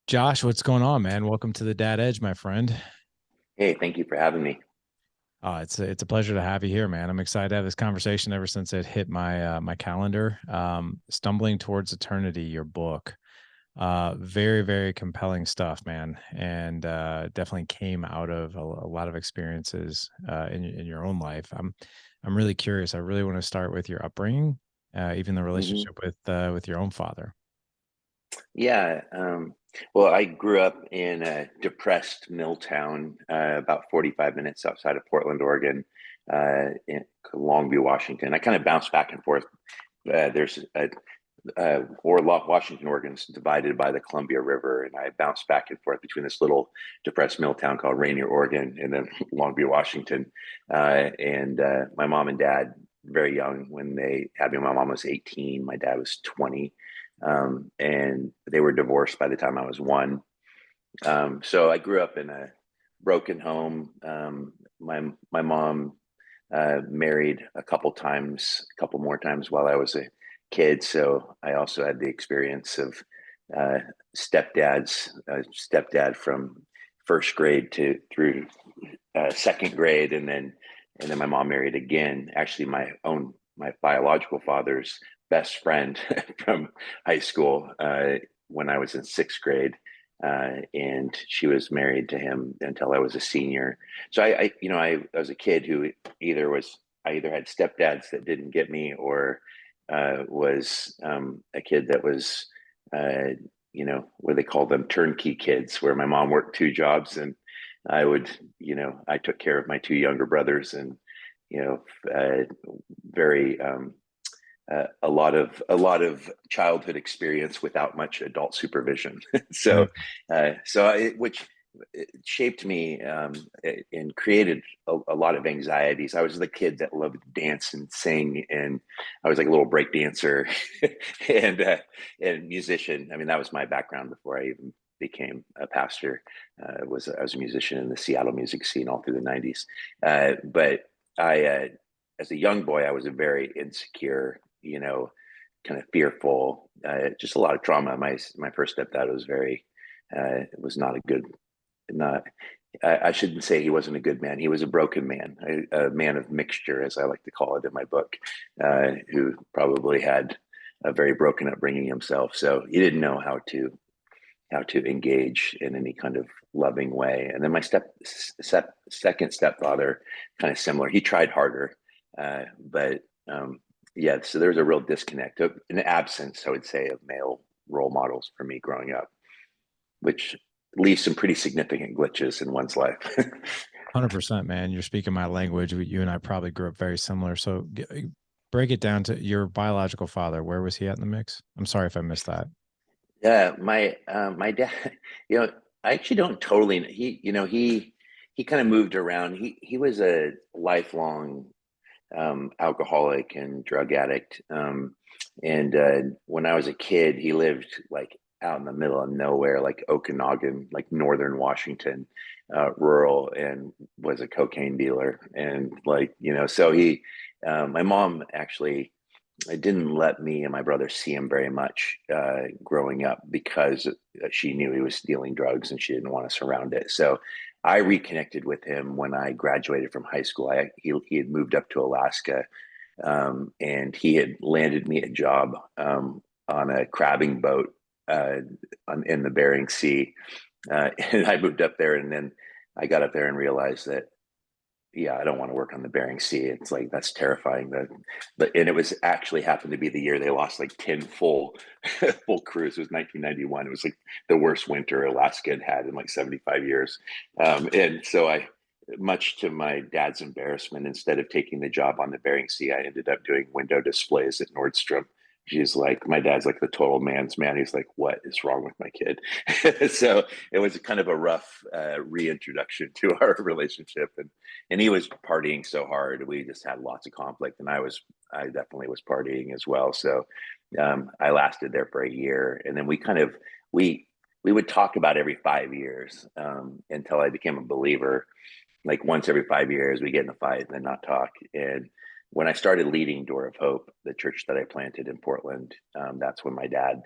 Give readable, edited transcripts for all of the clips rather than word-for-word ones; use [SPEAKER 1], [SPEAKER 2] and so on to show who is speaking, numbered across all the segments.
[SPEAKER 1] Josh, what's going on, man? Welcome to the Dad Edge, my friend.
[SPEAKER 2] Hey, thank you for having me.
[SPEAKER 1] It's a pleasure to have you here, man. I'm excited to have this conversation ever since it hit my calendar. Stumbling Towards Eternity, your book. Very, very compelling stuff, man, and definitely came out of a lot of experiences in your own life. I'm really curious. I really want to start with your upbringing, even the
[SPEAKER 2] hmm
[SPEAKER 1] relationship with your own father.
[SPEAKER 2] Yeah, well, I grew up in a depressed mill town, about 45 minutes outside of Portland, Oregon, in Longview, Washington. I kind of bounced back and forth. There's Washington, Oregon is divided by the Columbia River, and I bounced back and forth between this little depressed mill town called Rainier, Oregon, and then Longview, Washington. And my mom and dad, very young when they had me. My mom was 18, my dad was 20, and they were divorced by the time I was one. So I grew up in a broken home. My mom married a couple times, a couple more times while I was a kid. So I also had the experience of uh, stepdad from first grade to through second grade, and then my mom married again. Actually, my biological father's best friend from high school when I was in sixth grade. And she was married to him until I was a senior. So I was a kid who I either had stepdads that didn't get me, or was a kid that was, uh, what they call them, turnkey kids, where my mom worked two jobs, and I would, I took care of my two younger brothers, and you know, very a lot of childhood experience without much adult supervision. so,
[SPEAKER 1] Mm.
[SPEAKER 2] which shaped me, and created a lot of anxieties. I was the kid that loved to dance and sing, and I was like a little break dancer and musician. I mean, that was my background before I even became a pastor. I was a musician in the Seattle music scene all through the '90s. But as a young boy, I was a very insecure, kind of fearful, just a lot of trauma. My first stepdad was was not a good, not. I shouldn't say he wasn't a good man. He was a broken man, a man of mixture, as I like to call it in my book, who probably had a very broken upbringing himself. So he didn't know how to engage in any kind of loving way. And then my second stepfather, kind of similar. He tried harder, but yeah. So there's a real disconnect, an absence, I would say, of male role models for me growing up, which leaves some pretty significant glitches in one's life.
[SPEAKER 1] 100%, man. You're speaking my language. You and I probably grew up very similar. So break it down to your biological father. Where was he at in the mix? I'm sorry if I missed that.
[SPEAKER 2] Yeah, my dad, you know, I actually don't totally. He kind of moved around. He was a lifelong alcoholic and drug addict. And when I was a kid, he lived like out in the middle of nowhere, like Okanagan, like northern Washington, rural, and was a cocaine dealer. And like, so my mom actually, it didn't let me and my brother see him very much growing up, because she knew he was dealing drugs and she didn't want us around it. So I reconnected with him when I graduated from high school. He had moved up to Alaska, and he had landed me a job on a crabbing boat uh, in the Bering Sea. And I moved up there, and then I got up there and realized that, yeah, I don't want to work on the Bering Sea. It's like, that's terrifying. And it was actually happened to be the year they lost like 10 full crews. It was 1991. It was like the worst winter Alaska had in like 75 years. And so much to my dad's embarrassment, instead of taking the job on the Bering Sea, I ended up doing window displays at Nordstrom. My dad's like the total man's man. He's like, what is wrong with my kid? So it was kind of a rough reintroduction to our relationship. And he was partying so hard. We just had lots of conflict, and I definitely was partying as well. So I lasted there for a year, and then we would talk about every 5 years, until I became a believer. Like once every 5 years, we get in a fight and then not talk. And when I started leading Door of Hope, the church that I planted in Portland, that's when my dad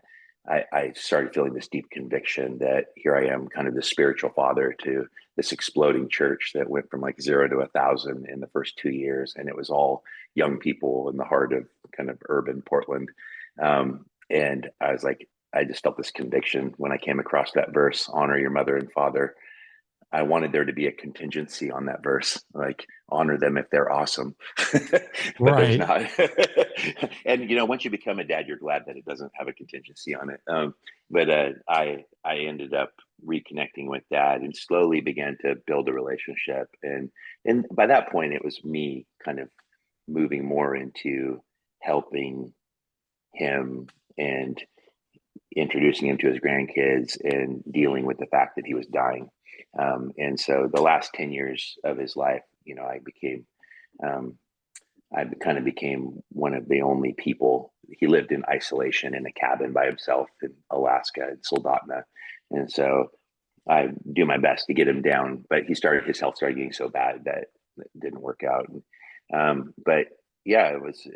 [SPEAKER 2] I started feeling this deep conviction that here I am, kind of the spiritual father to this exploding church that went from like 0 to 1,000 in the first 2 years, and it was all young people in the heart of kind of urban Portland. And I was like, I just felt this conviction when I came across that verse, honor your mother and father. I wanted there to be a contingency on that verse, like honor them if they're awesome, but there's
[SPEAKER 1] Right.
[SPEAKER 2] not. And once you become a dad, you're glad that it doesn't have a contingency on it. But I ended up reconnecting with dad and slowly began to build a relationship. And by that point, it was me kind of moving more into helping him and introducing him to his grandkids and dealing with the fact that he was dying. And so the last 10 years of his life, um, I kind of became one of the only people. He lived in isolation in a cabin by himself in Alaska, in Soldotna. And so I do my best to get him down, but his health started getting so bad that it didn't work out. But yeah, it was,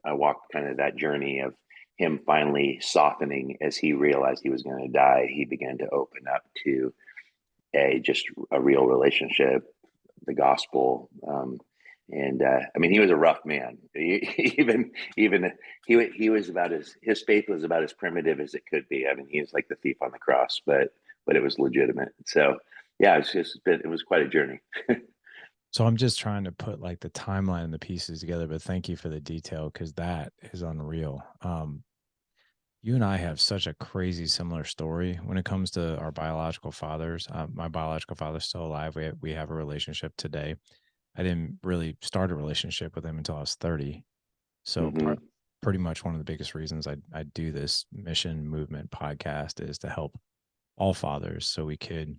[SPEAKER 2] I walked kind of that journey of him finally softening as he realized he was going to die. He began to open up to just a real relationship, the gospel. And I mean, he was a rough man. He was about his faith was about as primitive as it could be. I mean, he was like the thief on the cross, but it was legitimate. So yeah, it was quite a journey.
[SPEAKER 1] So I'm just trying to put like the timeline and the pieces together, but thank you for the detail because that is unreal. You and I have such a crazy similar story when it comes to our biological fathers. My biological father's still alive. We have a relationship today. I didn't really start a relationship with him until I was 30. So
[SPEAKER 2] Hmm.
[SPEAKER 1] pretty much one of the biggest reasons I do this mission movement podcast is to help all fathers so we could,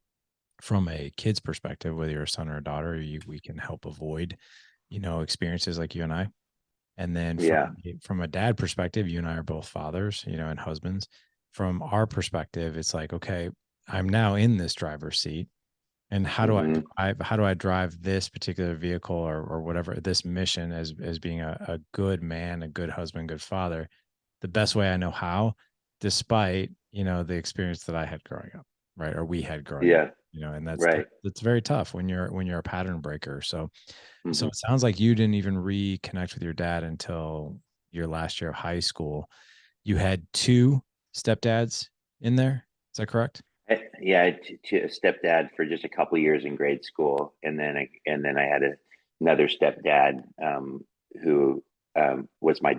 [SPEAKER 1] from a kid's perspective, whether you're a son or a daughter, we can help avoid, experiences like you and I. And then
[SPEAKER 2] Yeah.
[SPEAKER 1] from a dad perspective, you and I are both fathers, and husbands. From our perspective, it's like, okay, I'm now in this driver's seat. And
[SPEAKER 2] Hmm.
[SPEAKER 1] how do I drive this particular vehicle or whatever this mission as being a good man, a good husband, good father, the best way I know how, despite, the experience that I had growing up, right? Or we had growing up,
[SPEAKER 2] Yeah.
[SPEAKER 1] and
[SPEAKER 2] Right.
[SPEAKER 1] that's very tough when you're a pattern breaker. So
[SPEAKER 2] Hmm.
[SPEAKER 1] it sounds like you didn't even reconnect with your dad until your last year of high school. You had two stepdads in there. Is that correct?
[SPEAKER 2] Yeah, to a stepdad for just a couple of years in grade school, and then I had another stepdad, who was my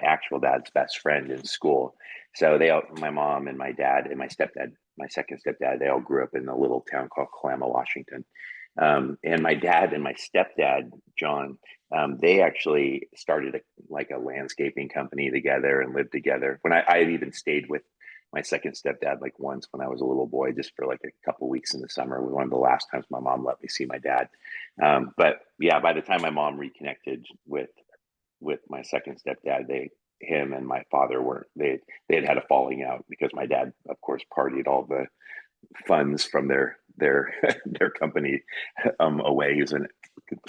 [SPEAKER 2] actual dad's best friend in school. So my mom and my dad and my stepdad, my second stepdad, they all grew up in a little town called Kalama, Washington. And my dad and my stepdad, John, they actually started like a landscaping company together and lived together. When I had even stayed with my second stepdad like once when I was a little boy, just for like a couple weeks in the summer. It was one of the last times my mom let me see my dad. But yeah, by the time my mom reconnected with my second stepdad, him and my father were they had a falling out because my dad, of course, partied all the funds from their their company away. He was a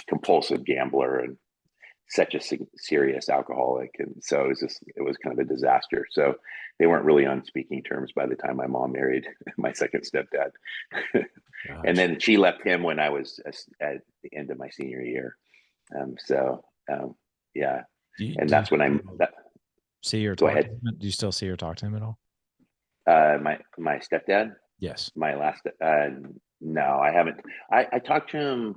[SPEAKER 2] compulsive gambler and such a serious alcoholic, and so it was kind of a disaster. So they weren't really on speaking terms by the time my mom married my second stepdad. And
[SPEAKER 1] Gosh.
[SPEAKER 2] then she left him when I was at the end of my senior year. So yeah, and
[SPEAKER 1] Do you
[SPEAKER 2] that's when I'm
[SPEAKER 1] still
[SPEAKER 2] that.
[SPEAKER 1] see or
[SPEAKER 2] Go
[SPEAKER 1] talk to
[SPEAKER 2] ahead.
[SPEAKER 1] him? Do you still see or talk to him at all?
[SPEAKER 2] My stepdad,
[SPEAKER 1] Yes.
[SPEAKER 2] my last no, I haven't. I talked to him.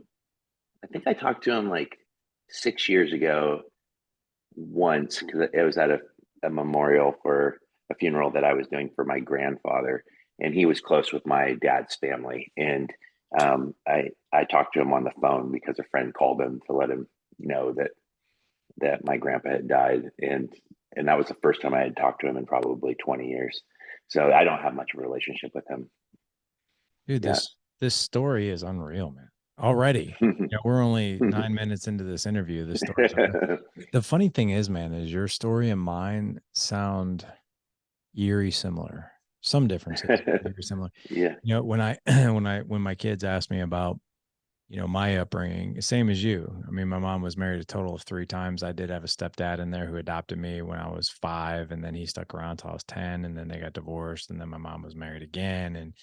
[SPEAKER 2] I think I talked to him like 6 years ago once because it was at a memorial for a funeral that I was doing for my grandfather, and he was close with my dad's family. And I talked to him on the phone because a friend called him to let him know that my grandpa had died, and that was the first time I had talked to him in probably 20 years. So I don't have much of a relationship with him
[SPEAKER 1] Dude,
[SPEAKER 2] yet.
[SPEAKER 1] this story is unreal, man. Already. We're only 9 minutes into this interview. This story's unreal. The funny thing is, man, is your story and mine sound eerie similar. Some differences, but eerie similar.
[SPEAKER 2] Yeah.
[SPEAKER 1] When my kids ask me about my upbringing, same as you. I mean, my mom was married a total of 3 times. I did have a stepdad in there who adopted me when I was 5, and then he stuck around till I was 10, and then they got divorced, and then my mom was married again, and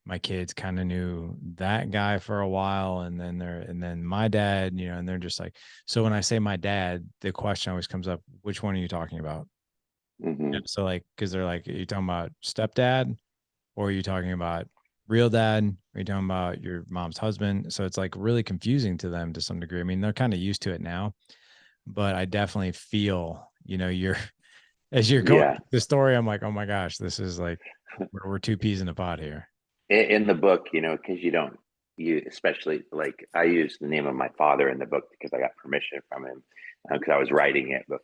[SPEAKER 1] my kids kind of knew that guy for a while, and then my dad, and they're just like, so when I say my dad, the question always comes up, which one are you talking about? Yeah,
[SPEAKER 2] Hmm.
[SPEAKER 1] so like, because they're like, are you talking about stepdad, or are you talking about real dad? Are you talking about your mom's husband? So it's like really confusing to them to some degree. I mean, they're kind of used to it now, but I definitely feel, you're as you're going
[SPEAKER 2] Yeah.
[SPEAKER 1] through the story, I'm like, oh my gosh, this is like we're two peas in a pod here.
[SPEAKER 2] In the book, because you don't, you especially like I use the name of my father in the book because I got permission from him because I was writing it, but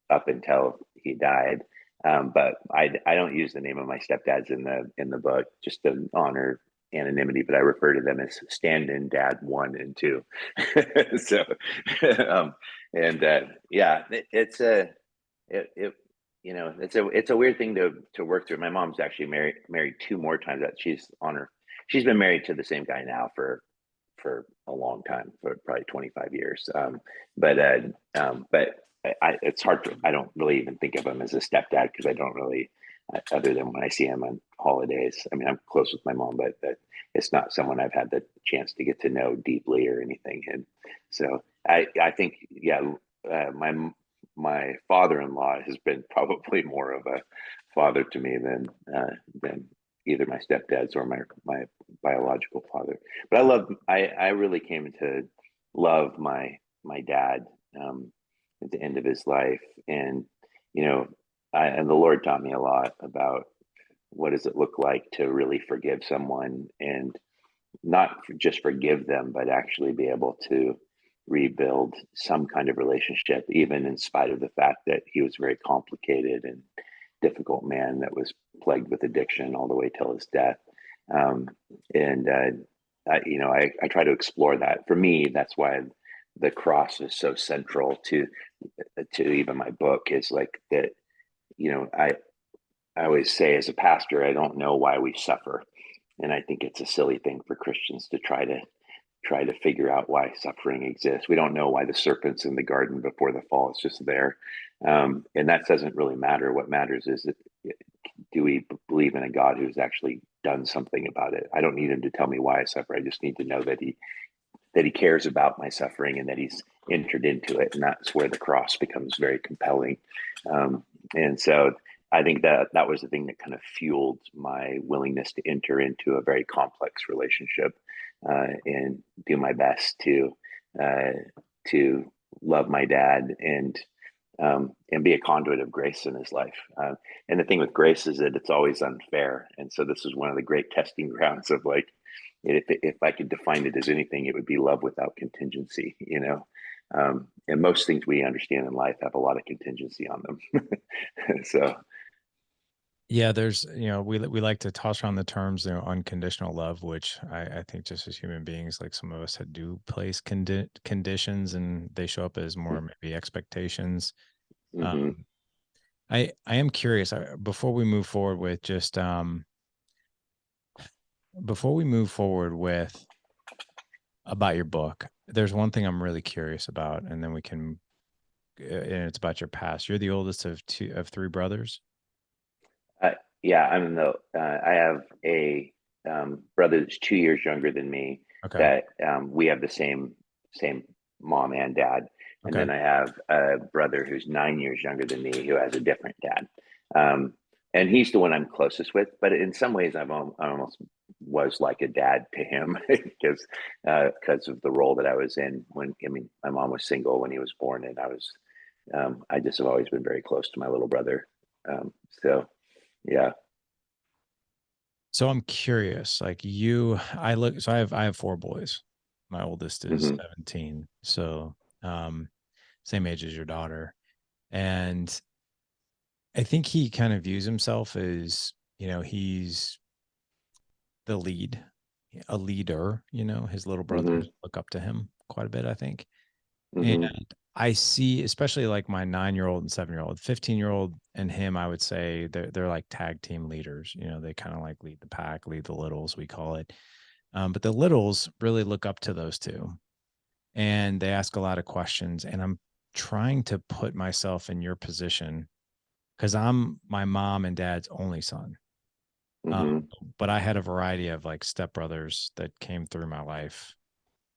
[SPEAKER 2] up until he died. But I don't use the name of my stepdads in the book just to honor anonymity, but I refer to them as stand-in dad 1 and 2. So, um, and yeah, it's a it it's a weird thing to work through. My mom's actually married 2 more times. That she's been married to the same guy now for a long time, for probably 25 years. But it's hard to, I don't really even think of him as a stepdad because I don't really, other than when I see him on holidays. I mean, I'm close with my mom, but it's not someone I've had the chance to get to know deeply or anything. And so I think, yeah, my father-in-law has been probably more of a father to me than either my stepdads or my biological father. But I really came to love my dad at the end of his life, and you know and the Lord taught me a lot about what does it look like to really forgive someone, and not just forgive them, but actually be able to rebuild some kind of relationship, even in spite of the fact that he was a very complicated and difficult man that was plagued with addiction all the way till his death. Um, and I try to explore that. For me, that's why the cross is so central to even my book. Is like that. You know, I always say as a pastor, I don't know why we suffer, and I think it's a silly thing for Christians to try to figure out why suffering exists. We don't know why the serpent's in the garden before the fall. It's just there. And that doesn't really matter. What matters is that, do we believe in a God who's actually done something about it? I don't need him to tell me why I suffer. I just need to know that he cares about my suffering and that he's entered into it. And that's where the cross becomes very compelling. Um, and so I think that was the thing that kind of fueled my willingness to enter into a very complex relationship and do my best uh, to love my dad and be a conduit of grace in his life. And the thing with grace is that it's always unfair. And so this is one of the great testing grounds of like, if I could define it as anything, it would be love without contingency, and most things we understand in life have a lot of contingency on them. So,
[SPEAKER 1] Yeah, there's, we like to toss around the terms, unconditional love, which I think just as human beings, like some of us that do place conditions and they show up as more maybe expectations.
[SPEAKER 2] mm-hmm,
[SPEAKER 1] Um, I am curious before we move forward with just before we move forward with about your book, there's one thing I'm really curious about, and then we can, and it's about your past. You're the oldest of 3 brothers.
[SPEAKER 2] uh, yeah, I have a brother that's 2 years younger than me.
[SPEAKER 1] Okay.
[SPEAKER 2] That we have the same mom and dad, and
[SPEAKER 1] Okay.
[SPEAKER 2] then I have a brother who's 9 years younger than me who has a different dad. Um, and he's the one I'm closest with. But in some ways, I almost was like a dad to him because of the role that I was in when, I mean, my mom was single when he was born, and I just have always been very close to my little brother. So yeah.
[SPEAKER 1] So I'm curious, like so I have 4 boys. My oldest is
[SPEAKER 2] Hmm.
[SPEAKER 1] 17. So, same age as your daughter. And I think he kind of views himself as, he's the lead, a leader, his little brothers
[SPEAKER 2] Hmm.
[SPEAKER 1] look up to him quite a bit, I think. And
[SPEAKER 2] Hmm.
[SPEAKER 1] I see, especially like my 9-year-old and 7-year-old, 15-year-old and him, I would say they're like tag team leaders. They kind of like lead the pack, lead the littles, we call it. But the littles really look up to those two, and they ask a lot of questions. And I'm trying to put myself in your position because I'm my mom and dad's only son. Um,
[SPEAKER 2] Mm-hmm.
[SPEAKER 1] but I had a variety of like stepbrothers that came through my life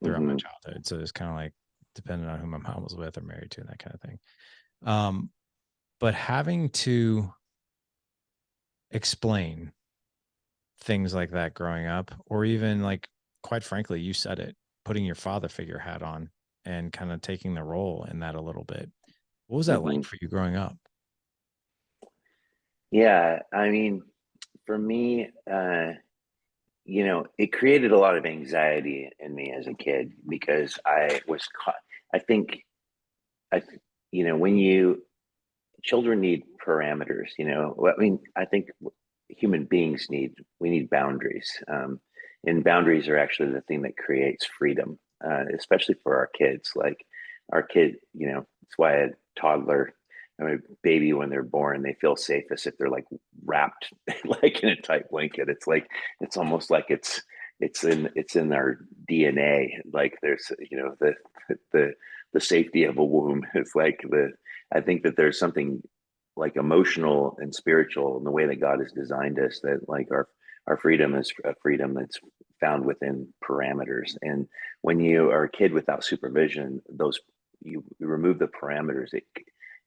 [SPEAKER 1] throughout my
[SPEAKER 2] Mm-hmm.
[SPEAKER 1] childhood. So it's kind of like depending on who my mom was with or married to and that kind of thing. Um, but having to explain things like that growing up, or even like, quite frankly, you said it, putting your father figure hat on and kind of taking the role in that a little bit. What was that
[SPEAKER 2] Mm-hmm.
[SPEAKER 1] like for you growing up?
[SPEAKER 2] Yeah, I mean, for me, it created a lot of anxiety in me as a kid because I was caught. I think, I, when children need parameters, I mean, I think human beings we need boundaries. And boundaries are actually the thing that creates freedom, especially for our kids. Like our kid, it's why a toddler, a baby, when they're born, they feel safest if they're like wrapped like in a tight blanket. It's like, it's almost like it's in our DNA. Like there's, the, the safety of a womb. It's like I think that there's something like emotional and spiritual in the way that God has designed us, that like our freedom is a freedom that's found within parameters. And when you are a kid without supervision, those you remove the parameters,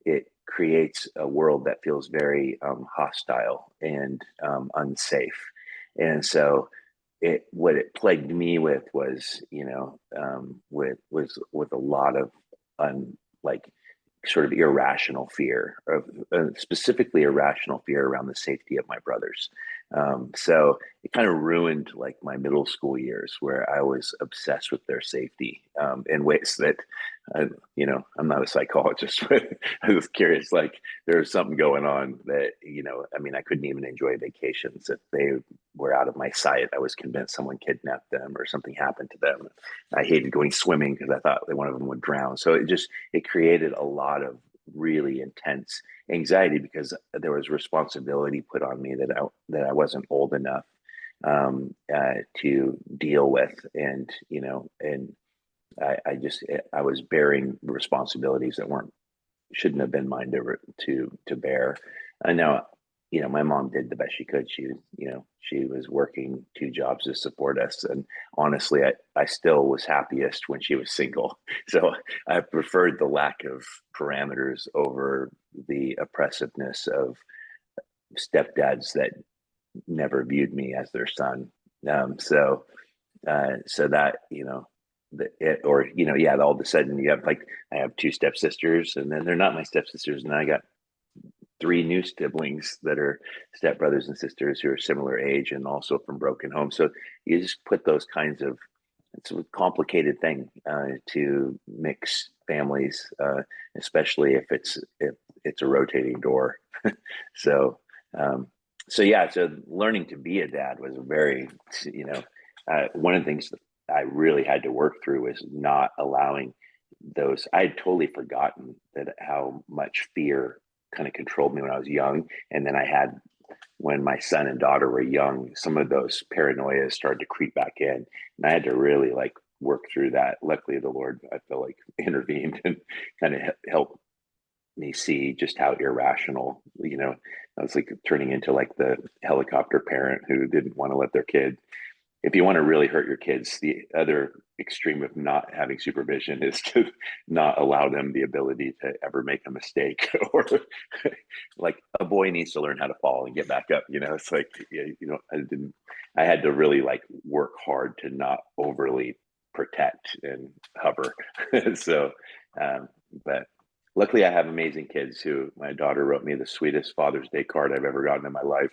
[SPEAKER 2] it creates a world that feels very hostile and unsafe. And so what it plagued me with was, with a lot of like sort of irrational fear of specifically irrational fear around the safety of my brothers. So it kind of ruined like my middle school years where I was obsessed with their safety in ways that, I'm not a psychologist, but I was curious, like there was something going on that, I mean, I couldn't even enjoy vacations if they were out of my sight. I was convinced someone kidnapped them or something happened to them. I hated going swimming because I thought that one of them would drown. So it created a lot of really intense anxiety because there was responsibility put on me that I wasn't old enough to deal with, and I was bearing responsibilities that weren't shouldn't have been mine to bear. I know, my mom did the best she could. She was working two jobs to support us, and honestly, I still was happiest when she was single. So I preferred the lack of parameters over the oppressiveness of stepdads that never viewed me as their son. So that yeah, all of a sudden you have like I have two stepsisters, and then they're not my stepsisters, and I got three new siblings that are stepbrothers and sisters who are similar age and also from broken homes. So you just put those kinds of it's a complicated thing to mix families, especially if it's a rotating door. So um, so yeah, so learning to be a dad was very, you know, one of the things that I really had to work through is not allowing those. I had totally forgotten that how much fear kind of controlled me when I was young, and then I had when my son and daughter were young, some of those paranoias started to creep back in, and I had to really like work through that. Luckily, the Lord, I feel like, intervened and kind of helped me see just how irrational, I was like turning into like the helicopter parent who didn't want to let their kid. If you want to really hurt your kids, the other extreme of not having supervision is to not allow them the ability to ever make a mistake. Or like a boy needs to learn how to fall and get back up. It's like, I had to really like work hard to not overly protect and hover. So, but luckily I have amazing kids who my daughter wrote me the sweetest Father's Day card I've ever gotten in my life.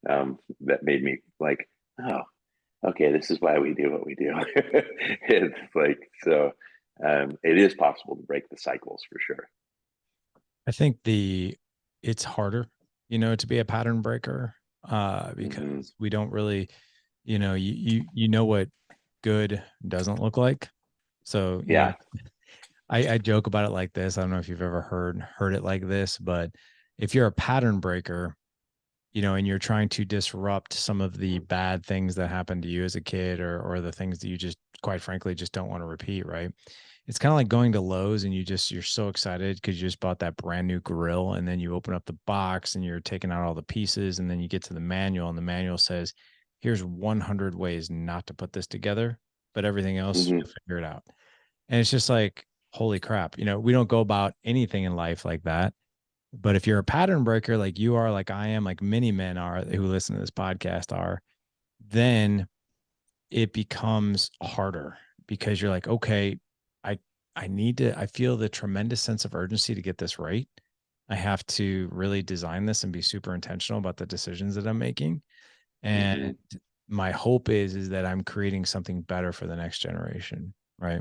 [SPEAKER 2] That made me like, oh, okay, this is why we do what we do. It's like, so it is possible to break the cycles for sure.
[SPEAKER 1] I think it's harder, to be a pattern breaker,
[SPEAKER 2] Hmm.
[SPEAKER 1] because we don't really, you know what good doesn't look like. So,
[SPEAKER 2] Yeah.
[SPEAKER 1] I joke about it like this. I don't know if you've ever heard it like this, but if you're a pattern breaker, and you're trying to disrupt some of the bad things that happened to you as a kid, or the things that you just, quite frankly, just don't want to repeat, right? It's kind of like going to Lowe's and you're so excited because you just bought that brand new grill, and then you open up the box and you're taking out all the pieces, and then you get to the manual, and the manual says, here's 100 ways not to put this together, but everything else
[SPEAKER 2] Hmm.
[SPEAKER 1] you'll figure it out. And it's just like, holy crap, we don't go about anything in life like that. But if you're a pattern breaker, like you are, like I am, like many men are who listen to this podcast are, then it becomes harder because you're like, okay, I I feel the tremendous sense of urgency to get this right. I have to really design this and be super intentional about the decisions that I'm making.
[SPEAKER 2] Hmm.
[SPEAKER 1] And my hope is that I'm creating something better for the next generation, right?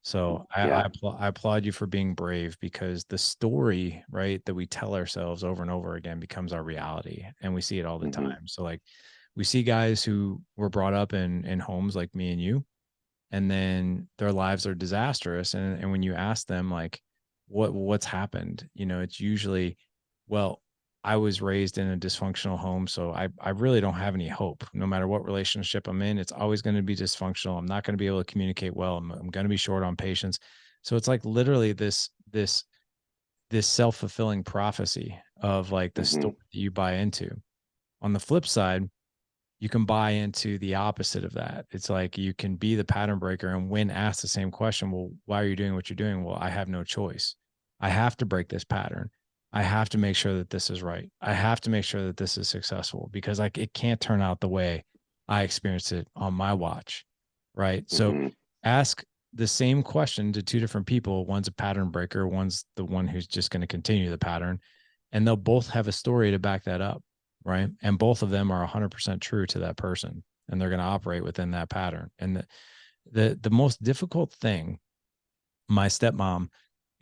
[SPEAKER 1] So
[SPEAKER 2] Yeah.
[SPEAKER 1] I applaud you for being brave, because the story, right, that we tell ourselves over and over again becomes our reality, and we see it all the
[SPEAKER 2] Hmm.
[SPEAKER 1] time. So like, we see guys who were brought up in homes like me and you, and then their lives are disastrous. And when you ask them like, what's happened, it's usually, well, I was raised in a dysfunctional home, so I really don't have any hope. No matter what relationship I'm in, it's always going to be dysfunctional. I'm not going to be able to communicate well. I'm going to be short on patience. So it's like literally this self-fulfilling prophecy of like the
[SPEAKER 2] Hmm.
[SPEAKER 1] story that you buy into. On the flip side, you can buy into the opposite of that. It's like you can be the pattern breaker, and when asked the same question, well, why are you doing what you're doing? Well, I have no choice. I have to break this pattern. I have to make sure that this is right. I have to make sure that this is successful, because like it can't turn out the way I experienced it on my watch. Right. So
[SPEAKER 2] Hmm.
[SPEAKER 1] ask the same question to two different people. One's a pattern breaker, one's the one who's just going to continue the pattern, and they'll both have a story to back that up, right? And both of them are 100% true to that person, and they're going to operate within that pattern. And the most difficult thing, my stepmom,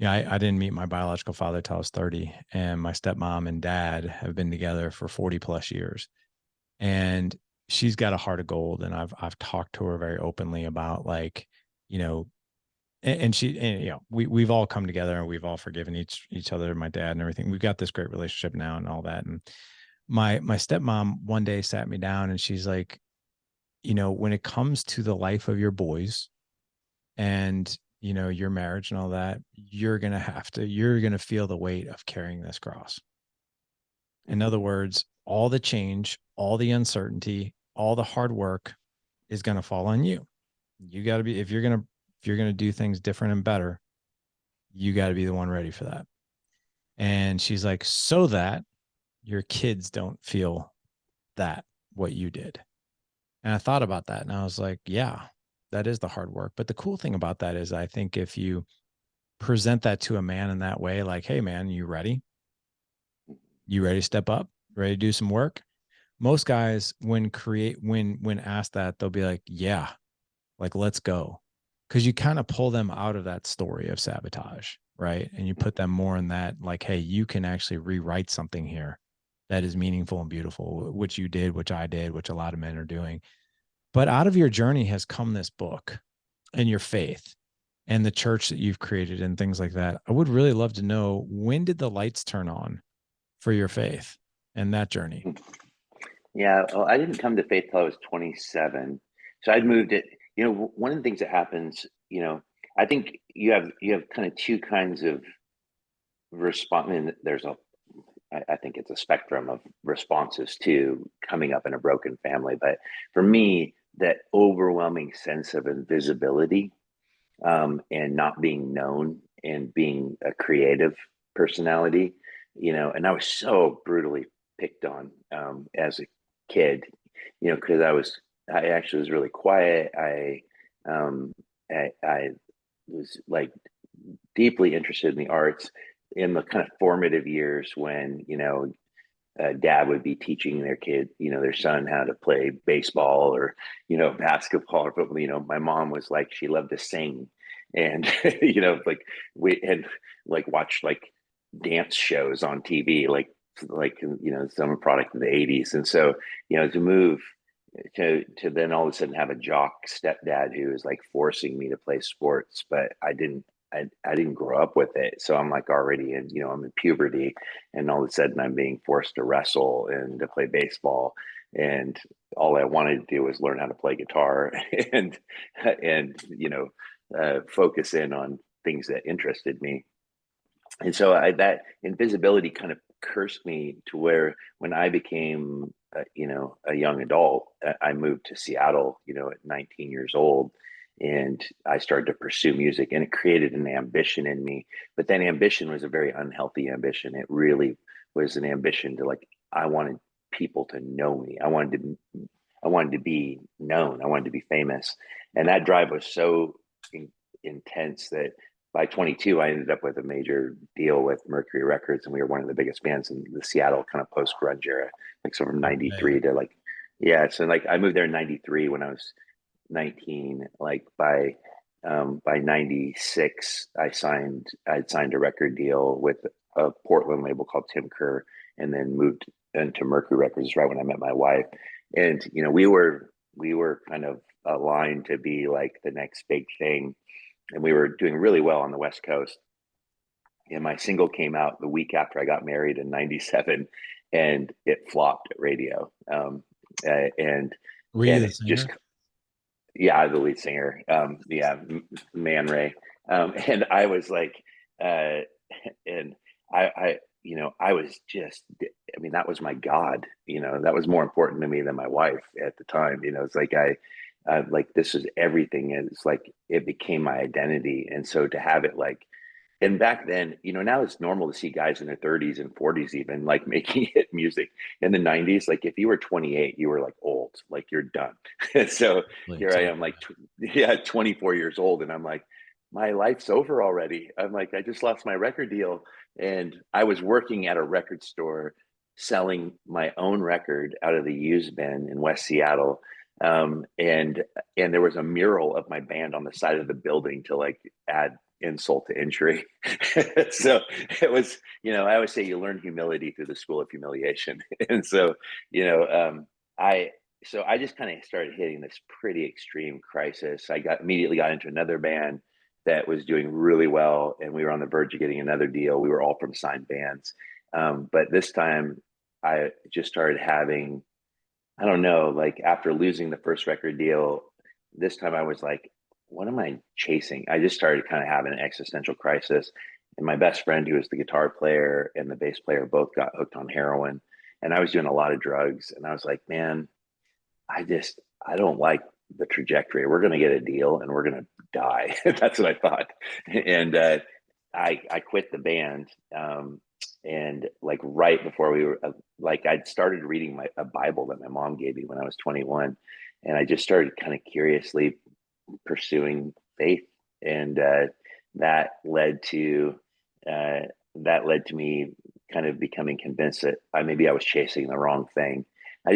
[SPEAKER 1] I didn't meet my biological father till I was 30, and my stepmom and dad have been together for 40 plus years. And she's got a heart of gold, and I've talked to her very openly about like, you know, and she, and, we've all come together and we've all forgiven each other, my dad and everything. We've got this great relationship now and all that. And my stepmom one day sat me down and she's like, when it comes to the life of your boys and your marriage and all that, you're gonna feel the weight of carrying this cross. In other
[SPEAKER 2] Hmm.
[SPEAKER 1] words, all the change, all the uncertainty, all the hard work is gonna fall on you. You got to be, if you're gonna do things different and better, you got to be the one ready for that. And she's like, so that your kids don't feel that what you did. And I thought about that and I was like, yeah, that is the hard work. But the cool thing about that is, I think if you present that to a man in that way, like, hey, man, you ready? You ready to step up? Ready to do some work? Most guys, when asked that, they'll be like, yeah, like, let's go. Cause you kind of pull them out of that story of sabotage, right? And you put them more in that, like, hey, you can actually rewrite something here that is meaningful and beautiful, which you did, which I did, which a lot of men are doing. But out of your journey has come this book and your faith and the church that you've created and things like that. I would really love to know, when did the lights turn on for your faith and that journey?
[SPEAKER 2] Yeah. Well, I didn't come to faith till I was 27. So I'd moved it. One of the things that happens, I think you have kind of two kinds of response. I mean, I think it's a spectrum of responses to coming up in a broken family. But for me, that overwhelming sense of invisibility, and not being known and being a creative personality, and I was so brutally picked on as a kid, because I actually was really quiet. I was like deeply interested in the arts in the kind of formative years when, dad would be teaching their kid, their son how to play baseball or, basketball or football. My mom was like, she loved to sing and, like we and like watch like dance shows on TV, like, some product of the 80s. And so, to move to then all of a sudden have a jock stepdad who is like forcing me to play sports, but I didn't grow up with it. So I'm like already in, I'm in puberty, and all of a sudden I'm being forced to wrestle and to play baseball. And all I wanted to do was learn how to play guitar and, focus in on things that interested me. And so that invisibility kind of cursed me to where when I became, a young adult, I moved to Seattle, at 19 years old, and I started to pursue music, and it created an ambition in me. But that ambition was a very unhealthy ambition. It really was an ambition to like, I wanted people to know me. I wanted to be known. I wanted to be famous. And that drive was so intense that by 22, I ended up with a major deal with Mercury Records, and we were one of the biggest bands in the Seattle kind of post grunge era. Like, so from
[SPEAKER 1] No way.
[SPEAKER 2] '93 to like, yeah. So like, I moved there in '93 when I was 19. Like by '96, I'd signed a record deal with a Portland label called Tim Kerr, and then moved into Mercury Records right when I met my wife. And we were kind of aligned to be like the next big thing, and we were doing really well on the West Coast. And my single came out the week after I got married in '97, and it flopped at radio. Uh, and
[SPEAKER 1] Were you
[SPEAKER 2] and
[SPEAKER 1] the
[SPEAKER 2] it just,
[SPEAKER 1] singer?
[SPEAKER 2] yeah, the lead singer, yeah, Man Ray, and I was like, uh, and I was just, I mean, that was my God, that was more important to me than my wife at the time. It's like like this is everything. It's like it became my identity, and so to have it like, and back then, now it's normal to see guys in their 30s and 40s even like making hit music. In the 90s, like if you were 28, you were like old, like you're done. So
[SPEAKER 1] Totally,
[SPEAKER 2] here I am,
[SPEAKER 1] totally.
[SPEAKER 2] like, yeah, 24 years old, and I'm like, my life's over already. I'm like, I just lost my record deal, and I was working at a record store selling my own record out of the used bin in West Seattle. And there was a mural of my band on the side of the building to like add insult to injury. So it was, I always say you learn humility through the school of humiliation. And so, you know, I I just kind of started hitting this pretty extreme crisis. I immediately got into another band that was doing really well, and we were on the verge of getting another deal. We were all from signed bands, but this time I just started having, I don't know, like after losing the first record deal, this time I was like, what am I chasing? I just started kind of having an existential crisis. And my best friend, who was the guitar player and the bass player, both got hooked on heroin. And I was doing a lot of drugs. And I was like, man, I don't like the trajectory. We're going to get a deal and we're going to die. That's what I thought. And I quit the band. And like right before we were, like, I'd started reading a Bible that my mom gave me when I was 21. And I just started kind of curiously pursuing faith. And that led to, uh, that led to me kind of becoming convinced that maybe I was chasing the wrong thing. I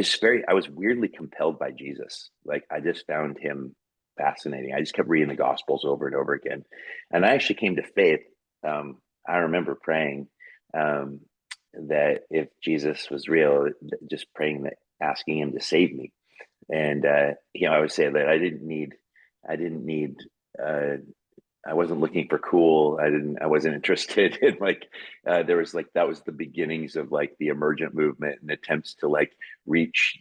[SPEAKER 2] was weirdly compelled by Jesus. Like I just found him fascinating. I just kept reading the Gospels over and over again, and I actually came to faith. I remember praying um, that if Jesus was real, just praying that, asking him to save me. And I would say that I didn't need uh, I wasn't looking for cool. I wasn't interested in like, there was like, that was the beginnings of like the emergent movement and attempts to like reach,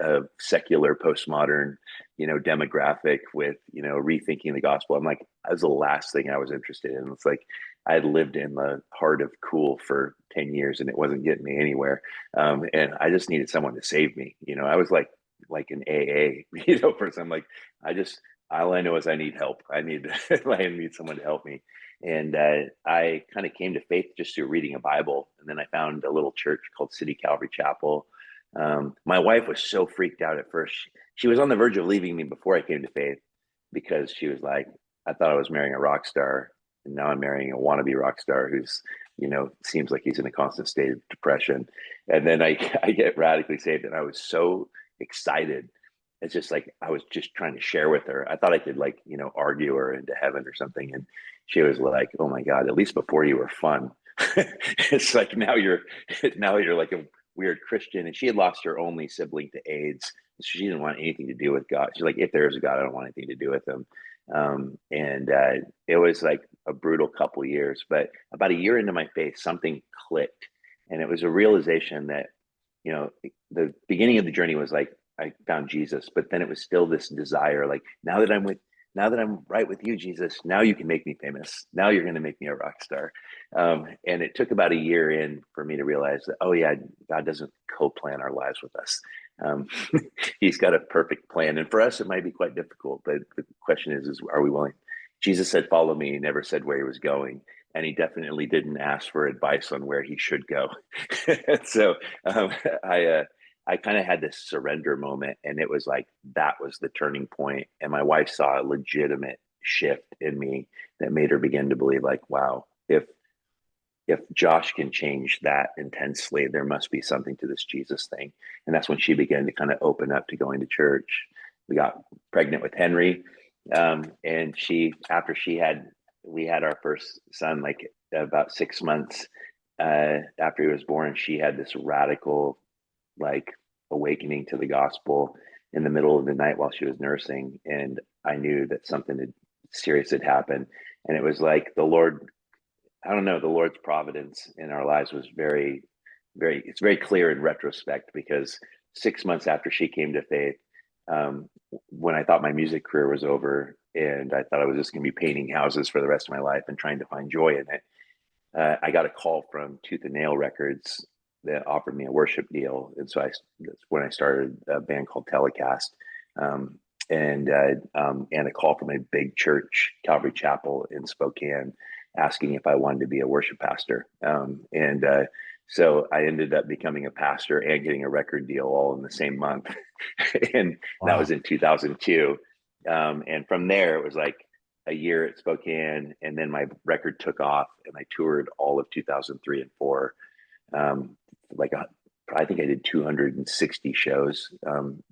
[SPEAKER 2] a secular postmodern, demographic with, rethinking the gospel. I'm like, that was the last thing I was interested in. It's like, I had lived in the heart of cool for 10 years and it wasn't getting me anywhere. And I just needed someone to save me. I was like an AA, person. I'm like, I just, all I know is I need help. I need someone to help me. And I kind of came to faith just through reading a Bible. And then I found a little church called City Calvary Chapel. My wife was so freaked out at first. She was on the verge of leaving me before I came to faith because she was like, I thought I was marrying a rock star. And now I'm marrying a wannabe rock star who's, seems like he's in a constant state of depression. And then I get radically saved. And I was so excited. It's just like I was just trying to share with her. I thought I could like, argue her into heaven or something. And she was like, "Oh my God, at least before you were fun." It's like now you're like a weird Christian. And she had lost her only sibling to AIDS. So she didn't want anything to do with God. She's like, if there is a God, I don't want anything to do with him. And it was like a brutal couple years. But about a year into my faith, something clicked, and it was a realization that, you know, the beginning of the journey was like I found Jesus, but then it was still this desire, like now that I'm right with you, Jesus, now you can make me famous. Now you're going to make me a rock star. And it took about a year in for me to realize that, oh yeah, God doesn't co-plan our lives with us. Um, he's got a perfect plan. And for us, it might be quite difficult, but the question is are we willing? Jesus said, follow me. He never said where he was going. And he definitely didn't ask for advice on where he should go. So um, I, uh, I kind of had this surrender moment, and it was like that was the turning point. And my wife saw a legitimate shift in me that made her begin to believe, like, wow, if Josh can change that intensely, there must be something to this Jesus thing. And that's when she began to kind of open up to going to church. We got pregnant with Henry. And after we had our first son, like about 6 months after he was born, she had this radical, like, awakening to the gospel in the middle of the night while she was nursing. And I knew that serious had happened. And it was like the Lord, I don't know, the Lord's providence in our lives was it's very clear in retrospect, because 6 months after she came to faith, when I thought my music career was over and I thought I was just going to be painting houses for the rest of my life and trying to find joy in it, I got a call from Tooth and Nail Records that offered me a worship deal. And so that's when I started a band called Telecast. Um, and a call from a big church, Calvary Chapel in Spokane, asking if I wanted to be a worship pastor. So I ended up becoming a pastor and getting a record deal all in the same month. And that was
[SPEAKER 1] Wow.
[SPEAKER 2] in 2002. And from there, it was like a year at Spokane, and then my record took off, and I toured all of 2003 and four. Um, like I think I did 260 shows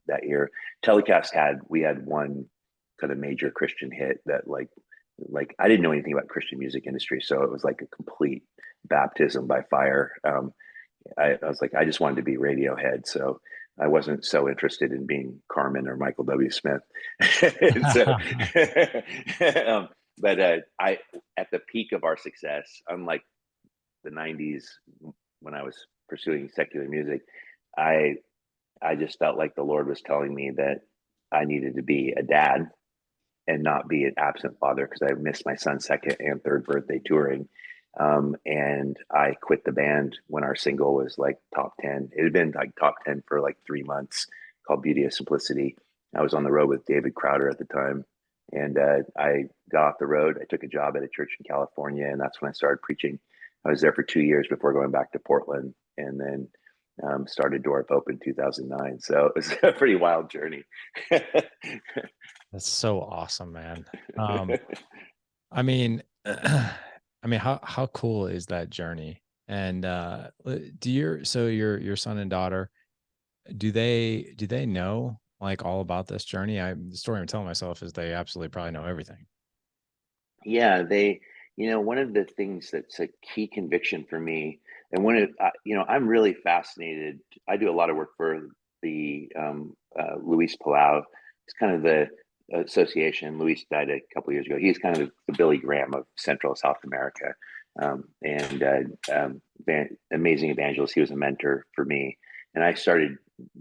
[SPEAKER 2] that year. We had one kind of major Christian hit that like I didn't know anything about Christian music industry, so it was like a complete baptism by fire. I was like, I just wanted to be Radiohead, so I wasn't so interested in being Carmen or Michael W. Smith. So, um, but I at the peak of our success, unlike the '90s when I was pursuing secular music, I I just felt like the Lord was telling me that I needed to be a dad and not be an absent father, because I missed my son's second and third birthday touring. And I quit the band when our single was like top 10. It had been like top 10 for like 3 months, called Beauty of Simplicity. I was on the road with David Crowder at the time. And I got off the road. I took a job at a church in California, and that's when I started preaching. I was there for 2 years before going back to Portland, and then started Door of Hope in 2009. So it was a pretty wild journey.
[SPEAKER 1] That's so awesome, man. I mean, how cool is that journey? And your son and daughter, do they know like all about this journey? The story I'm telling myself is they absolutely probably know everything.
[SPEAKER 2] Yeah, one of the things that's a key conviction for me, and I'm really fascinated. I do a lot of work for the Luis Palau. It's kind of the association. Luis died a couple years ago. He's kind of the Billy Graham of Central South America, and amazing evangelist. He was a mentor for me, and I started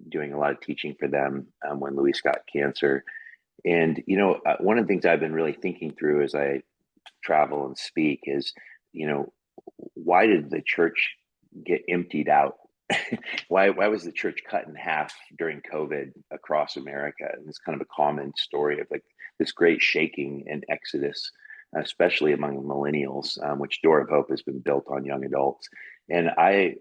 [SPEAKER 2] doing a lot of teaching for them when Luis got cancer. And one of the things I've been really thinking through as I travel and speak is, you know, why did the church get emptied out? Why was the church cut in half during COVID across America? And it's kind of a common story of like this great shaking and exodus, especially among millennials, which Door of Hope has been built on young adults. And I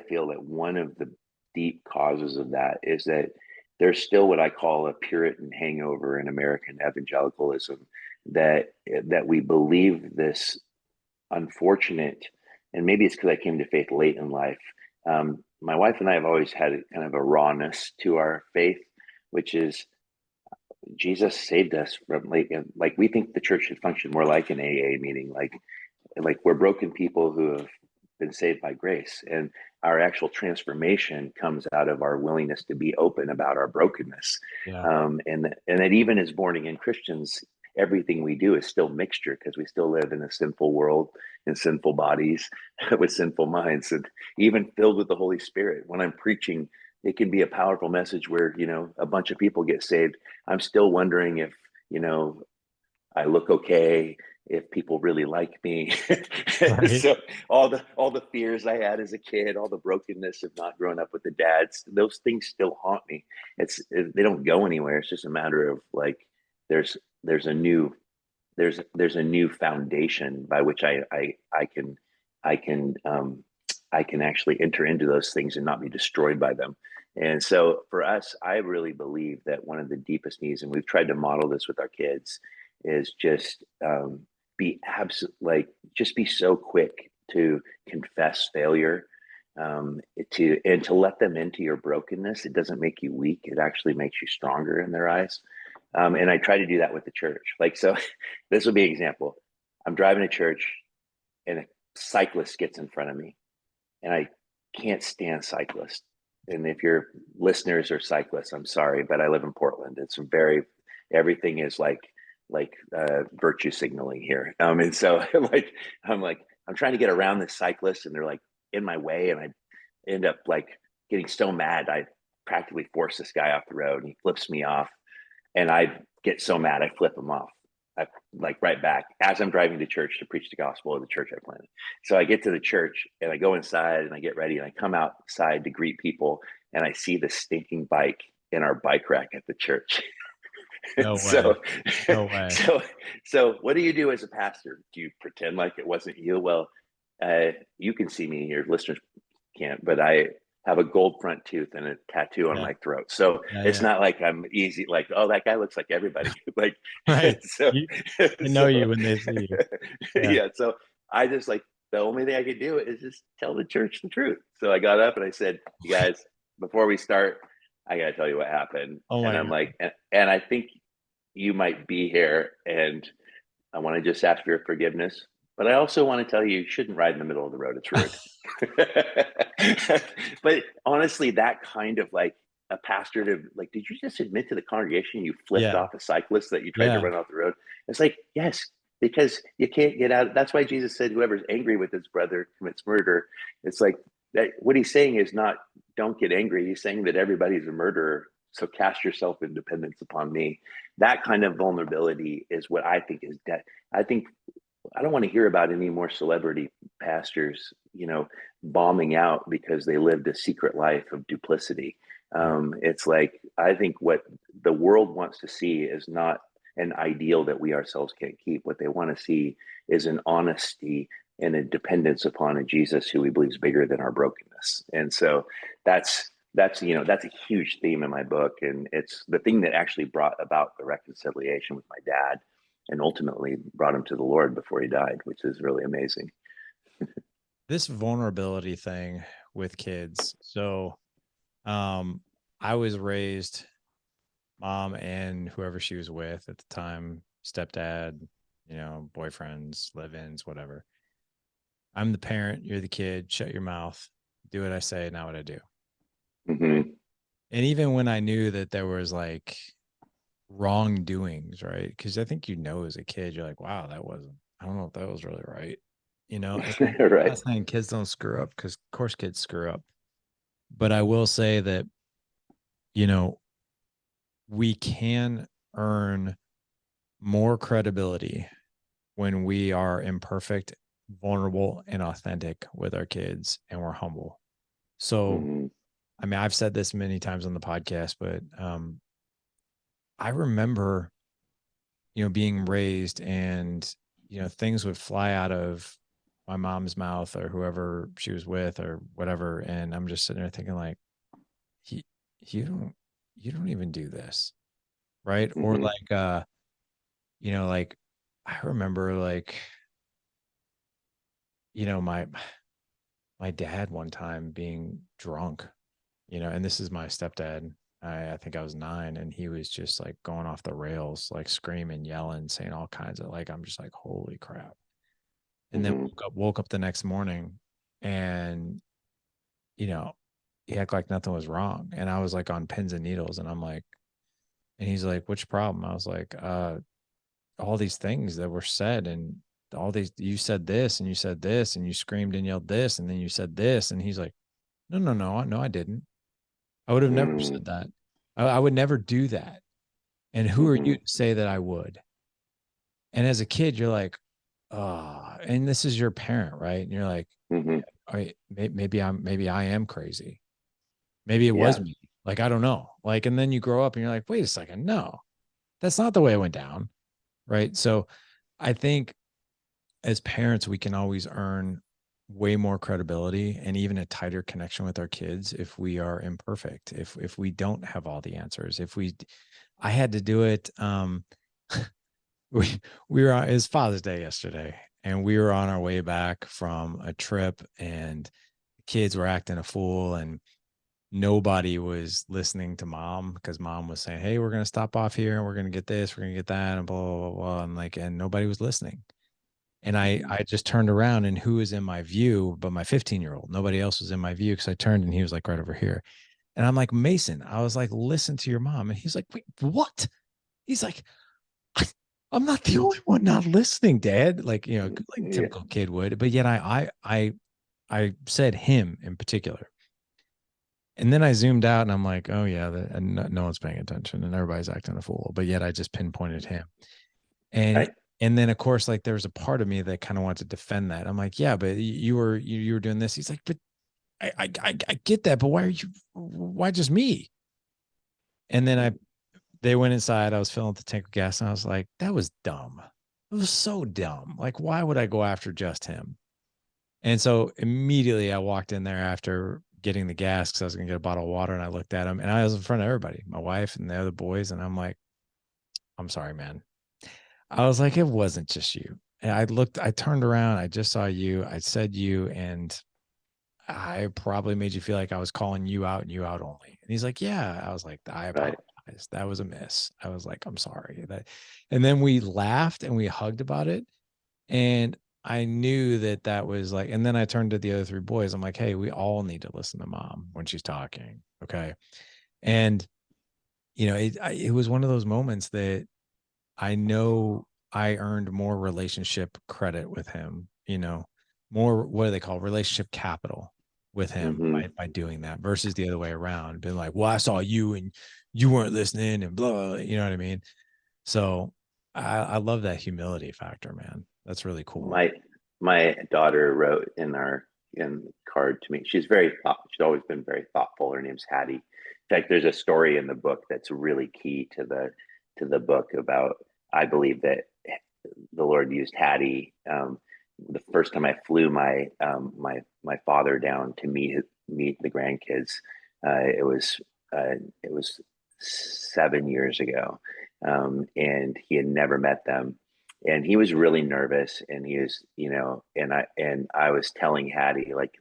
[SPEAKER 2] feel that one of the deep causes of that is that there's still what I call a Puritan hangover in American evangelicalism, that we believe this unfortunate, and maybe it's because I came to faith late in life. My wife and I have always had kind of a rawness to our faith, which is Jesus saved us from like we think the church should function more like an AA meeting, like we're broken people who have been saved by grace, and our actual transformation comes out of our willingness to be open about our brokenness.
[SPEAKER 1] Yeah.
[SPEAKER 2] And that even as born again Christians, everything we do is still mixture, because we still live in a sinful world, in sinful bodies, with sinful minds, and even filled with the Holy Spirit. When I'm preaching, it can be a powerful message where, a bunch of people get saved. I'm still wondering if, you know, I look okay, if people really like me.
[SPEAKER 1] Right.
[SPEAKER 2] So all the fears I had as a kid, all the brokenness of not growing up with the dads, those things still haunt me. They don't go anywhere. It's just a matter of like there's there's a new there's a new foundation by which I can I can actually enter into those things and not be destroyed by them. And so for us, I really believe that one of the deepest needs, and we've tried to model this with our kids, is just be absolute, like just be so quick to confess failure, to let them into your brokenness. It doesn't make you weak; it actually makes you stronger in their eyes. And I try to do that with the church. Like, so this will be an example. I'm driving to church and a cyclist gets in front of me, and I can't stand cyclists. And if your listeners are cyclists, I'm sorry, but I live in Portland. It's everything is like virtue signaling here. And so I'm trying to get around this cyclist, and they're like in my way, and I end up like getting so mad I practically force this guy off the road, and he flips me off, and I get so mad I flip him off. I like right back as I'm driving to church to preach the gospel of the church I planted. So I get to the church and I go inside and I get ready and I come outside to greet people, and I see the stinking bike in our bike rack at the church.
[SPEAKER 1] No way.
[SPEAKER 2] so,
[SPEAKER 1] No way.
[SPEAKER 2] so, so what do you do as a pastor? Do you pretend like it wasn't you? Well, you can see me, your listeners can't, but I have a gold front tooth and a tattoo on
[SPEAKER 1] Yeah.
[SPEAKER 2] my throat. So
[SPEAKER 1] Yeah.
[SPEAKER 2] it's
[SPEAKER 1] Yeah.
[SPEAKER 2] not like I'm easy, like, oh, that guy looks like everybody. Like,
[SPEAKER 1] Right.
[SPEAKER 2] so,
[SPEAKER 1] You, they know
[SPEAKER 2] so,
[SPEAKER 1] you when they see you. Yeah.
[SPEAKER 2] yeah. So I just like, the only thing I could do is just tell the church the truth. So I got up and I said, you guys, before we start, I got to tell you what happened.
[SPEAKER 1] Oh
[SPEAKER 2] And
[SPEAKER 1] my
[SPEAKER 2] I'm
[SPEAKER 1] God.
[SPEAKER 2] like, and I think you might be here, and I want to just ask for your forgiveness. But I also want to tell you, you shouldn't ride in the middle of the road. It's rude. But honestly, that kind of like a pastor to like, did you just admit to the congregation you flipped
[SPEAKER 1] Yeah.
[SPEAKER 2] off a cyclist that you tried to
[SPEAKER 1] Yeah.
[SPEAKER 2] run off the road? It's like, yes, because you can't get out. That's why Jesus said, whoever's angry with his brother commits murder. It's like that. What he's saying is not, don't get angry. He's saying that everybody's a murderer. So cast yourself in dependence upon me. That kind of vulnerability is what I think is dead. I think I don't want to hear about any more celebrity pastors, bombing out because they lived a secret life of duplicity. It's like, I think what the world wants to see is not an ideal that we ourselves can't keep. What they want to see is an honesty and a dependence upon a Jesus who we believe is bigger than our brokenness. And so that's a huge theme in my book, and it's the thing that actually brought about the reconciliation with my dad, and ultimately brought him to the Lord before he died, which is really amazing.
[SPEAKER 1] This vulnerability thing with kids. So, um, I was raised mom and whoever she was with at the time, stepdad, boyfriends, live-ins, whatever. I'm the parent, you're the kid, shut your mouth, do what I say, not what I do.
[SPEAKER 2] Mm-hmm.
[SPEAKER 1] And even when I knew that there was like wrongdoings, right? Because I think as a kid, you're like, wow, I don't know if that was really right. And I'm
[SPEAKER 2] Right.
[SPEAKER 1] not saying kids don't screw up, because of course kids screw up. But I will say that, you know, we can earn more credibility when we are imperfect, vulnerable, and authentic with our kids, and we're humble. So,
[SPEAKER 2] Mm-hmm.
[SPEAKER 1] I mean, I've said this many times on the podcast, but I remember, being raised, and, things would fly out of my mom's mouth or whoever she was with or whatever. And I'm just sitting there thinking like, you, you don't, you don't even do this. Right. Or
[SPEAKER 2] Mm-hmm.
[SPEAKER 1] like, like I remember like, my dad one time being drunk, and this is my stepdad. I think I was 9, and he was just like going off the rails, like screaming, yelling, saying all kinds of like, I'm just like, holy crap. And then
[SPEAKER 2] Mm-hmm.
[SPEAKER 1] woke up the next morning, and, you know, he acted like nothing was wrong. And I was like on pins and needles, and I'm like, and he's like, what's your problem? I was like, all these things that were said, and all these, you said this and you said this and you screamed and yelled this and then you said this. And he's like, no, no, no, no, I didn't. I would have never
[SPEAKER 2] Mm,
[SPEAKER 1] said that. I would never do that. And who are you
[SPEAKER 2] hmm
[SPEAKER 1] to say that I would? And as a kid, you're like, oh, and this is your parent, right? And you're like,
[SPEAKER 2] hmm
[SPEAKER 1] maybe I am crazy. Maybe it was
[SPEAKER 2] Yeah.
[SPEAKER 1] me. Like, I don't know. Like, and then you grow up and you're like, wait a second, no, that's not the way it went down. Right. So I think as parents, we can always earn way more credibility and even a tighter connection with our kids if we are imperfect, if we don't have all the answers. If we I had to do it. We were on, it was Father's Day yesterday, and we were on our way back from a trip, and the kids were acting a fool, and nobody was listening to mom because mom was saying, hey, we're going to stop off here and we're going to get this, we're going to get that, and blah, blah, blah, blah. And like, and nobody was listening. And
[SPEAKER 2] hmm
[SPEAKER 1] I just turned around, and who was in my view but my 15-year-old? Nobody else was in my view because I turned and he was like right over here. And I'm like, Mason, I was like, listen to your mom. And he's like, wait, what? He's like, I'm not the only one not listening, Dad. Like, like
[SPEAKER 2] Yeah.
[SPEAKER 1] typical kid would. But yet I said him in particular. And then I zoomed out and I'm like, oh yeah, and no one's paying attention and everybody's acting a fool. But yet I just pinpointed him. And
[SPEAKER 2] I,
[SPEAKER 1] and then of course, like there's a part of me that kind of wants to defend that. I'm like, yeah, but you were doing this. He's like, but I get that, but why just me? And then they went inside. I was filling up the tank of gas, and I was like, that was dumb. It was so dumb. Like, why would I go after just him? And so immediately I walked in there after getting the gas because I was going to get a bottle of water, and I looked at him, and I was in front of everybody, my wife and the other boys. And I'm like, I'm sorry, man. I was like, it wasn't just you. And I turned around, I just saw you, I said you, and I probably made you feel like I was calling you out and you out only. And he's like, yeah. I was like, I
[SPEAKER 2] right.
[SPEAKER 1] apologize. That was a miss. I was like, I'm sorry. And then we laughed and we hugged about it. And I knew that that was like, and then I turned to the other three boys. I'm like, hey, we all need to listen to mom when she's talking. Okay. And, it was one of those moments that I know I earned more relationship credit with him, more, what do they call relationship capital with him
[SPEAKER 2] hmm
[SPEAKER 1] by doing that versus the other way around, being like, well, I saw you and you weren't listening and blah, you know what I mean? So I love that humility factor, man. That's really cool.
[SPEAKER 2] My my daughter wrote in the card to me. She's always been very thoughtful. Her name's Hattie. In fact, there's a story in the book that's really key to the book about, I believe that the Lord used Hattie. The first time I flew my father down to meet the grandkids, it was 7 years ago, and he had never met them, and he was really nervous, and he was, and I was telling Hattie, like,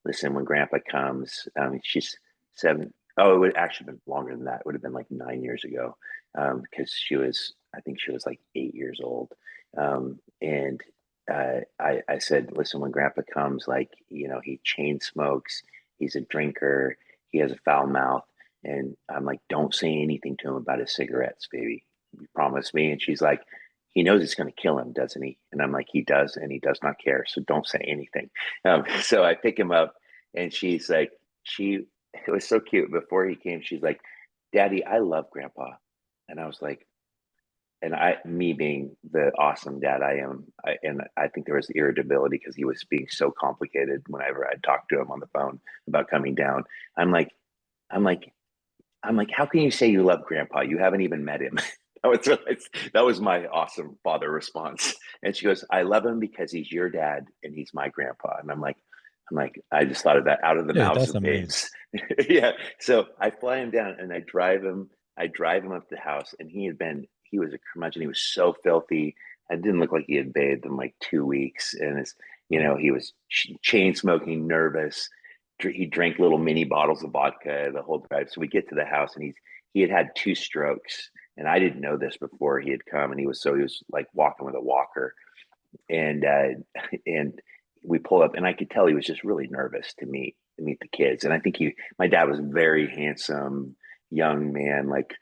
[SPEAKER 2] listen, when Grandpa comes, she's 7. Oh, it would actually been longer than that. It would have been like 9 years ago, because I think she was like 8 years old. And I said, listen, when Grandpa comes, like, he chain smokes, he's a drinker, he has a foul mouth. And I'm like, don't say anything to him about his cigarettes, baby. You promise me. And she's like, he knows it's going to kill him, doesn't he? And I'm like, he does, and he does not care. So don't say anything. So I pick him up, and she's like, it was so cute. Before he came, she's like, Daddy, I love Grandpa. And I was like, and me being the awesome dad I am, and I think there was irritability because he was being so complicated whenever I talked to him on the phone about coming down. I'm like, I'm like, I'm like, how can you say you love Grandpa? You haven't even met him. That was my awesome father response. And she goes, I love him because he's your dad and he's my grandpa. And I'm like, I just thought of that out of the
[SPEAKER 1] Dude,
[SPEAKER 2] mouths
[SPEAKER 1] that's
[SPEAKER 2] of
[SPEAKER 1] amazing.
[SPEAKER 2] babes. Yeah. So I fly him down and I drive him up to the house, and he was a curmudgeon. He was so filthy. I didn't look like he had bathed in like 2 weeks. And he was chain smoking, nervous. He drank little mini bottles of vodka the whole drive. So we get to the house, and he had had 2 strokes, and I didn't know this before he had come. And he was like walking with a walker, and and we pull up, and I could tell he was just really nervous to meet the kids. And I think my dad was a very handsome young man, like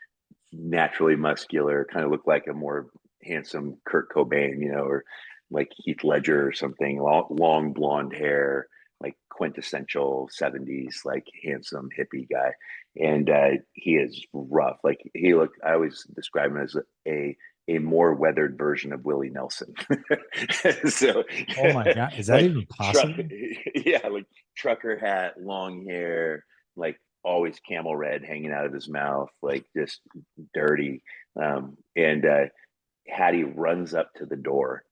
[SPEAKER 2] naturally muscular, kind of looked like a more handsome Kurt Cobain, or like Heath Ledger or something, long blonde hair, like quintessential 70s, like handsome hippie guy. And he is rough. Like I always describe him as a more weathered version of Willie Nelson. So
[SPEAKER 1] Oh my God. Is that
[SPEAKER 2] like
[SPEAKER 1] even
[SPEAKER 2] truck,
[SPEAKER 1] possible?
[SPEAKER 2] yeah, like trucker hat, long hair, like always camel red hanging out of his mouth, like just dirty. And Hattie runs up to the door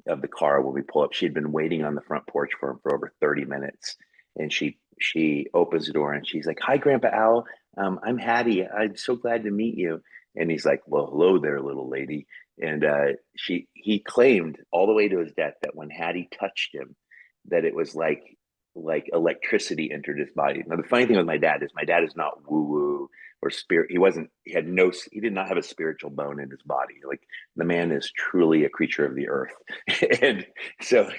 [SPEAKER 2] of the car when we pull up. She'd been waiting on the front porch for him for over 30 minutes. And she opens the door and she's like, "Hi, Grandpa Al. I'm Hattie. I'm so glad to meet you." And he's like, "Well, hello there, little lady." And he claimed all the way to his death that when Hattie touched him, that it was like electricity entered his body. Now, the funny thing with my dad is not woo woo or spirit. He did not have a spiritual bone in his body. Like, the man is truly a creature of the earth. And so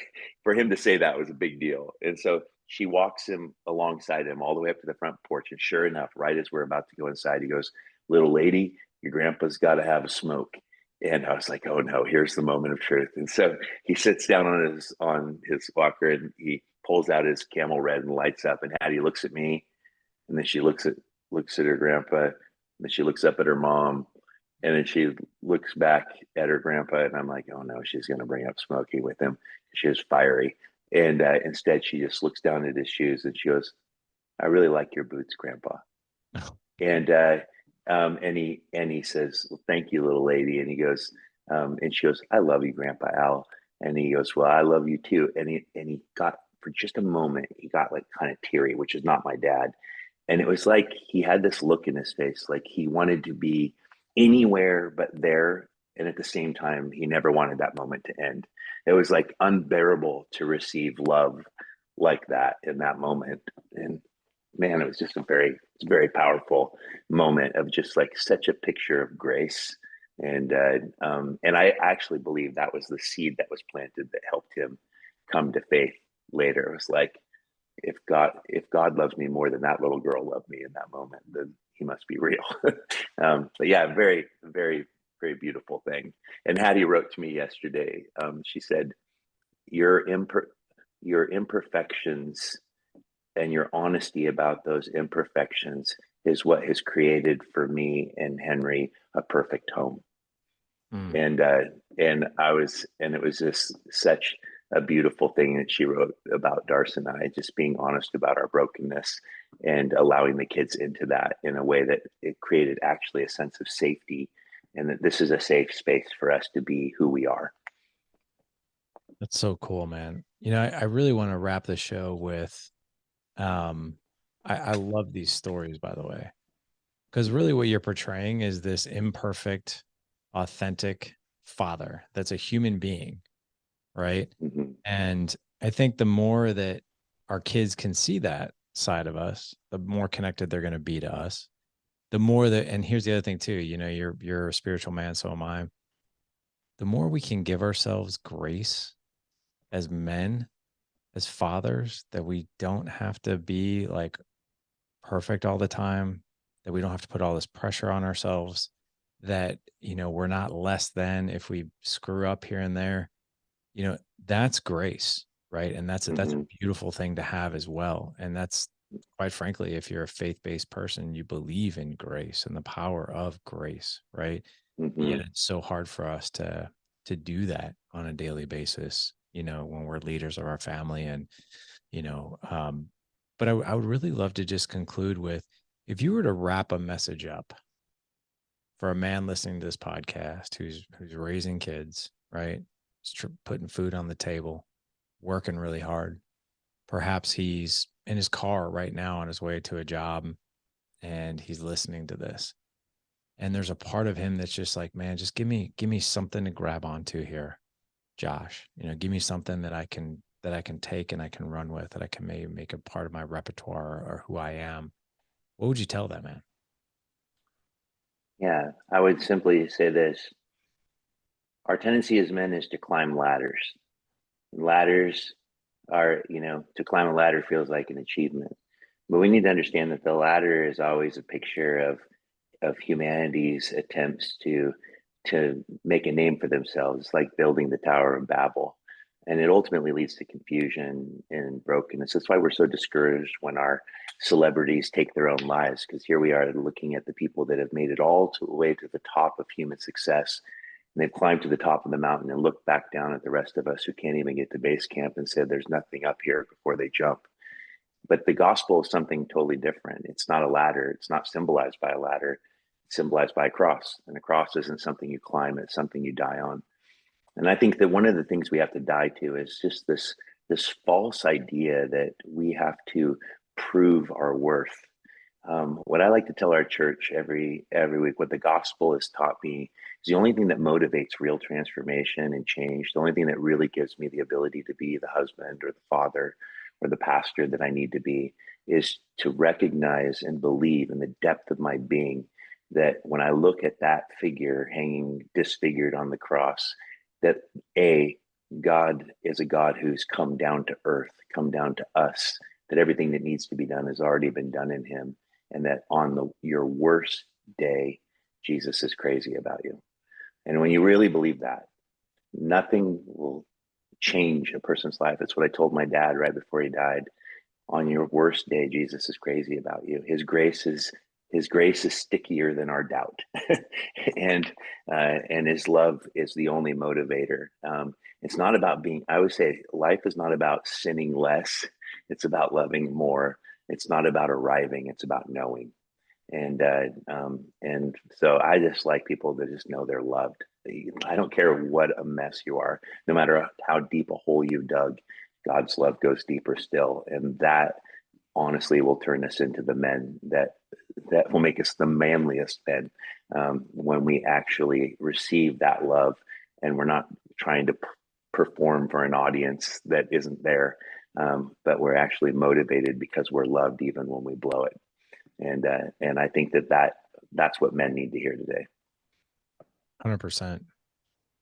[SPEAKER 2] for him to say that was a big deal. And so she walks him alongside him all the way up to the front porch. And sure enough, right as we're about to go inside, he goes, "Little lady, your grandpa's got to have a smoke." And I was like, "Oh no, here's the moment of truth." And so he sits down on his walker and he pulls out his Camel Red and lights up. And Hattie looks at me, and then she looks at her grandpa, and then she looks up at her mom, and then she looks back at her grandpa, and I'm like, "Oh no, she's going to bring up Smokey with him." She was fiery, and instead she just looks down at his shoes and she goes, "I really like your boots, Grandpa." And he says, "Well, thank you, little lady." And he goes, and she goes, "I love you, Grandpa Al." And he goes, "Well, I love you too." And he got, for just a moment, he got like kind of teary, which is not my dad. And it was like he had this look in his face, like he wanted to be anywhere but there. And at the same time, he never wanted that moment to end. It was like unbearable to receive love like that in that moment. And man, it was just very powerful moment of just like such a picture of grace. And I actually believe that was the seed that was planted that helped him come to faith later. It was like, if God loves me more than that little girl loved me in that moment, then he must be real. But yeah, very, very, very beautiful thing. And Hattie wrote to me yesterday. She said, your your imperfections and your honesty about those imperfections is what has created for me and Henry a perfect home.
[SPEAKER 1] Mm.
[SPEAKER 2] And it was just such a beautiful thing that she wrote about Darcy and I, just being honest about our brokenness and allowing the kids into that in a way that it created actually a sense of safety, and that this is a safe space for us to be who we are.
[SPEAKER 1] That's so cool, man. I really want to wrap the show with um I love these stories, by the way, because really what you're portraying is this imperfect, authentic father that's a human being, right?
[SPEAKER 2] Mm-hmm.
[SPEAKER 1] And I think the more that our kids can see that side of us, the more connected they're going to be to us. The more that, and here's the other thing too, you're a spiritual man, so am I. The more we can give ourselves grace as men, as fathers, that we don't have to be like perfect all the time, that we don't have to put all this pressure on ourselves, that, we're not less than if we screw up here and there, that's grace, right? And that's a
[SPEAKER 2] Mm-hmm.
[SPEAKER 1] beautiful thing to have as well. And that's, quite frankly, if you're a faith-based person, you believe in grace and the power of grace, right? And
[SPEAKER 2] Mm-hmm.
[SPEAKER 1] yet it's so hard for us to do that on a daily basis, when we're leaders of our family. And you know but I would really love to just conclude with, if you were to wrap a message up for a man listening to this podcast who's raising kids, right? Putting food on the table, working really hard. Perhaps he's in his car right now on his way to a job, and he's listening to this. And there's a part of him that's just like, man, just give me something to grab onto here, Josh. Give me something that I can take and I can run with, that I can maybe make a part of my repertoire or who I am. What would you tell that man?
[SPEAKER 2] Yeah, I would simply say this: our tendency as men is to climb ladders. Ladders are, to climb a ladder feels like an achievement. But we need to understand that the ladder is always a picture of humanity's attempts to to make a name for themselves, like building the Tower of Babel. And it ultimately leads to confusion and brokenness. That's why we're so discouraged when our celebrities take their own lives, because here we are looking at the people that have made it all to the way to the top of human success. And they've climbed to the top of the mountain and looked back down at the rest of us who can't even get to base camp and said there's nothing up here before they jump. But the gospel is something totally different. It's not a ladder. It's not symbolized by a ladder. It's symbolized by a cross. And a cross isn't something you climb, it's something you die on. And I think that one of the things we have to die to is just this false idea that we have to prove our worth. What I like to tell our church every week, what the gospel has taught me, is the only thing that motivates real transformation and change. The only thing that really gives me the ability to be the husband or the father or the pastor that I need to be is to recognize and believe in the depth of my being that when I look at that figure hanging disfigured on the cross, that God is a God who's come down to earth, come down to us, that everything that needs to be done has already been done in him, and that on your worst day, Jesus is crazy about you. And when you really believe that, nothing will change a person's life. It's what I told my dad right before he died. On your worst day, Jesus is crazy about you. His grace is stickier than our doubt, and his love is the only motivator. It's not about being. I always say life is not about sinning less. It's about loving more. It's not about arriving. It's about knowing. And so I just like people that just know they're loved. I don't care what a mess you are, no matter how deep a hole you've dug. God's love goes deeper still, and that honestly will turn us into the men that will make us the manliest men, when we actually receive that love, and we're not trying to perform for an audience that isn't there, but we're actually motivated because we're loved even when we blow it. And I think that's what men need to hear today.
[SPEAKER 1] 100%.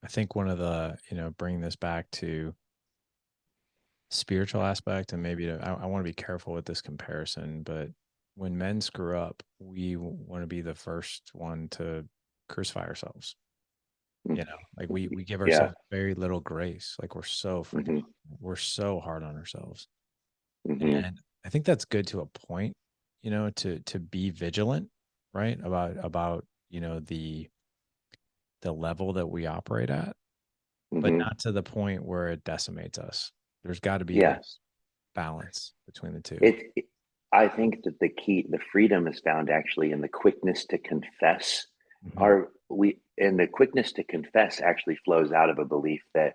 [SPEAKER 1] I think one of the, bringing this back to spiritual aspect, and maybe I want to be careful with this comparison, but when men screw up, we want to be the first one to crucify ourselves. Like we give
[SPEAKER 2] Yeah.
[SPEAKER 1] ourselves very little grace. Like
[SPEAKER 2] Mm-hmm.
[SPEAKER 1] we're so hard on ourselves.
[SPEAKER 2] Mm-hmm.
[SPEAKER 1] And I think that's good to a point, to be vigilant, right? About, the level that we operate at, but
[SPEAKER 2] Mm-hmm.
[SPEAKER 1] not to the point where it decimates us. There's got to be
[SPEAKER 2] Yeah.
[SPEAKER 1] this balance between the two.
[SPEAKER 2] I think that the freedom is found actually in the quickness to confess.
[SPEAKER 1] Mhm.
[SPEAKER 2] And the quickness to confess actually flows out of a belief that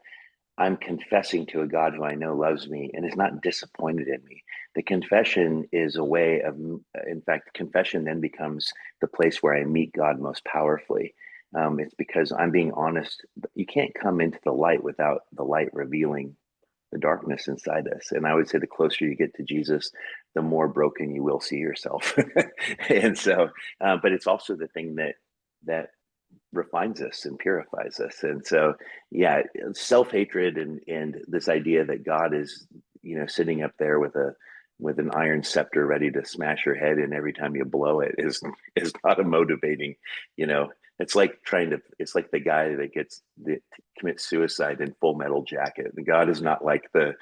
[SPEAKER 2] I'm confessing to a God who I know loves me and is not disappointed in me. The confession is a way of, in fact, confession then becomes the place where I meet God most powerfully. It's because I'm being honest. You can't come into the light without the light revealing the darkness inside us. And I would say the closer you get to Jesus, the more broken you will see yourself. And so, but it's also the thing that refines us and purifies us. And so, yeah, self-hatred and this idea that God is, sitting up there with an iron scepter ready to smash your head in every time you blow it is not a motivating, you know. It's like the guy that commits suicide in Full Metal Jacket. The God is not like the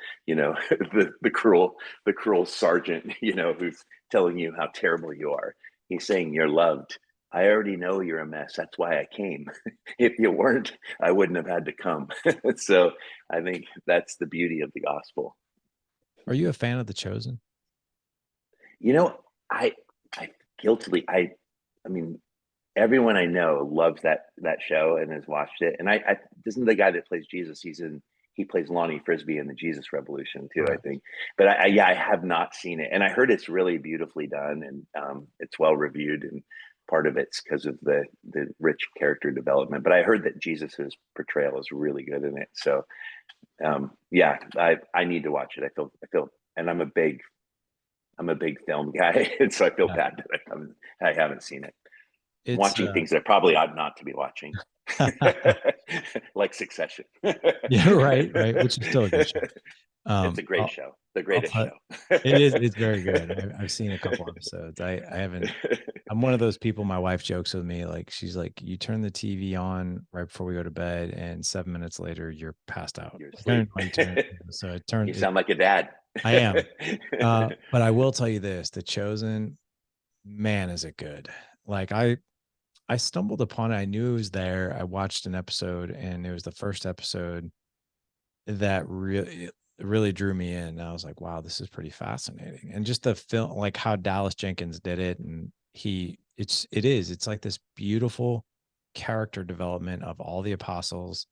[SPEAKER 2] cruel sergeant, who's telling you how terrible you are. He's saying you're loved. I already know you're a mess. That's why I came. If you weren't, I wouldn't have had to come. So I think that's the beauty of the gospel.
[SPEAKER 1] Are you a fan of The Chosen?
[SPEAKER 2] You know, I I guiltily I mean everyone I know loves that show and has watched it. And I isn't the guy that plays Jesus. He plays Lonnie Frisbee in the Jesus Revolution too, I
[SPEAKER 1] Correct.
[SPEAKER 2] think. But yeah, I have not seen it, and I heard it's really beautifully done, and it's well reviewed, and part of it's because of the rich character development. But I heard that Jesus's portrayal is really good in it. So yeah, I need to watch it. I feel, and I'm a big film guy, and so I feel
[SPEAKER 1] Yeah.
[SPEAKER 2] bad that I haven't seen it.
[SPEAKER 1] It's
[SPEAKER 2] Watching things that I probably ought not to be watching. Like Succession.
[SPEAKER 1] Yeah, right, right. Which is still a good show.
[SPEAKER 2] It's a great
[SPEAKER 1] I'll,
[SPEAKER 2] show, the
[SPEAKER 1] I'll
[SPEAKER 2] greatest
[SPEAKER 1] tell
[SPEAKER 2] show.
[SPEAKER 1] it is. It's very good. I've seen a couple episodes. I haven't. I'm one of those people. My wife jokes with me, like she's like, "You turn the TV on right before we go to bed, and 7 minutes later, you're passed out."
[SPEAKER 2] You're
[SPEAKER 1] Like, I don't
[SPEAKER 2] asleep.
[SPEAKER 1] know why you turn it. So I
[SPEAKER 2] You
[SPEAKER 1] turned it.
[SPEAKER 2] sound like a dad.
[SPEAKER 1] I am. But I will tell you this: The Chosen, man, is it good? Like I stumbled upon it. I knew it was there. I watched an episode, and it was the first episode that really drew me in. And I was like, wow, this is pretty fascinating. And just the film, like how Dallas Jenkins did it, and it's like this beautiful character development of all the apostles,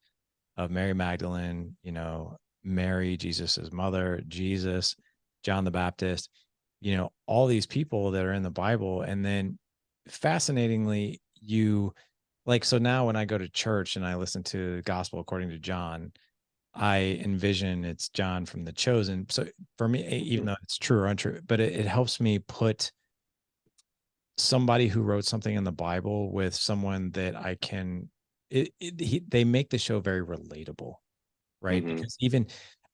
[SPEAKER 1] of Mary Magdalene, Mary, Jesus's mother, Jesus, John the Baptist, all these people that are in the Bible. And then fascinatingly, so now when I go to church and I listen to the gospel according to John, I envision it's John from The Chosen. So for me, even
[SPEAKER 2] Mhm.
[SPEAKER 1] though it's true or untrue, but it helps me put somebody who wrote something in the Bible with someone that I can, they make the show very relatable, right?
[SPEAKER 2] Mhm.
[SPEAKER 1] Because even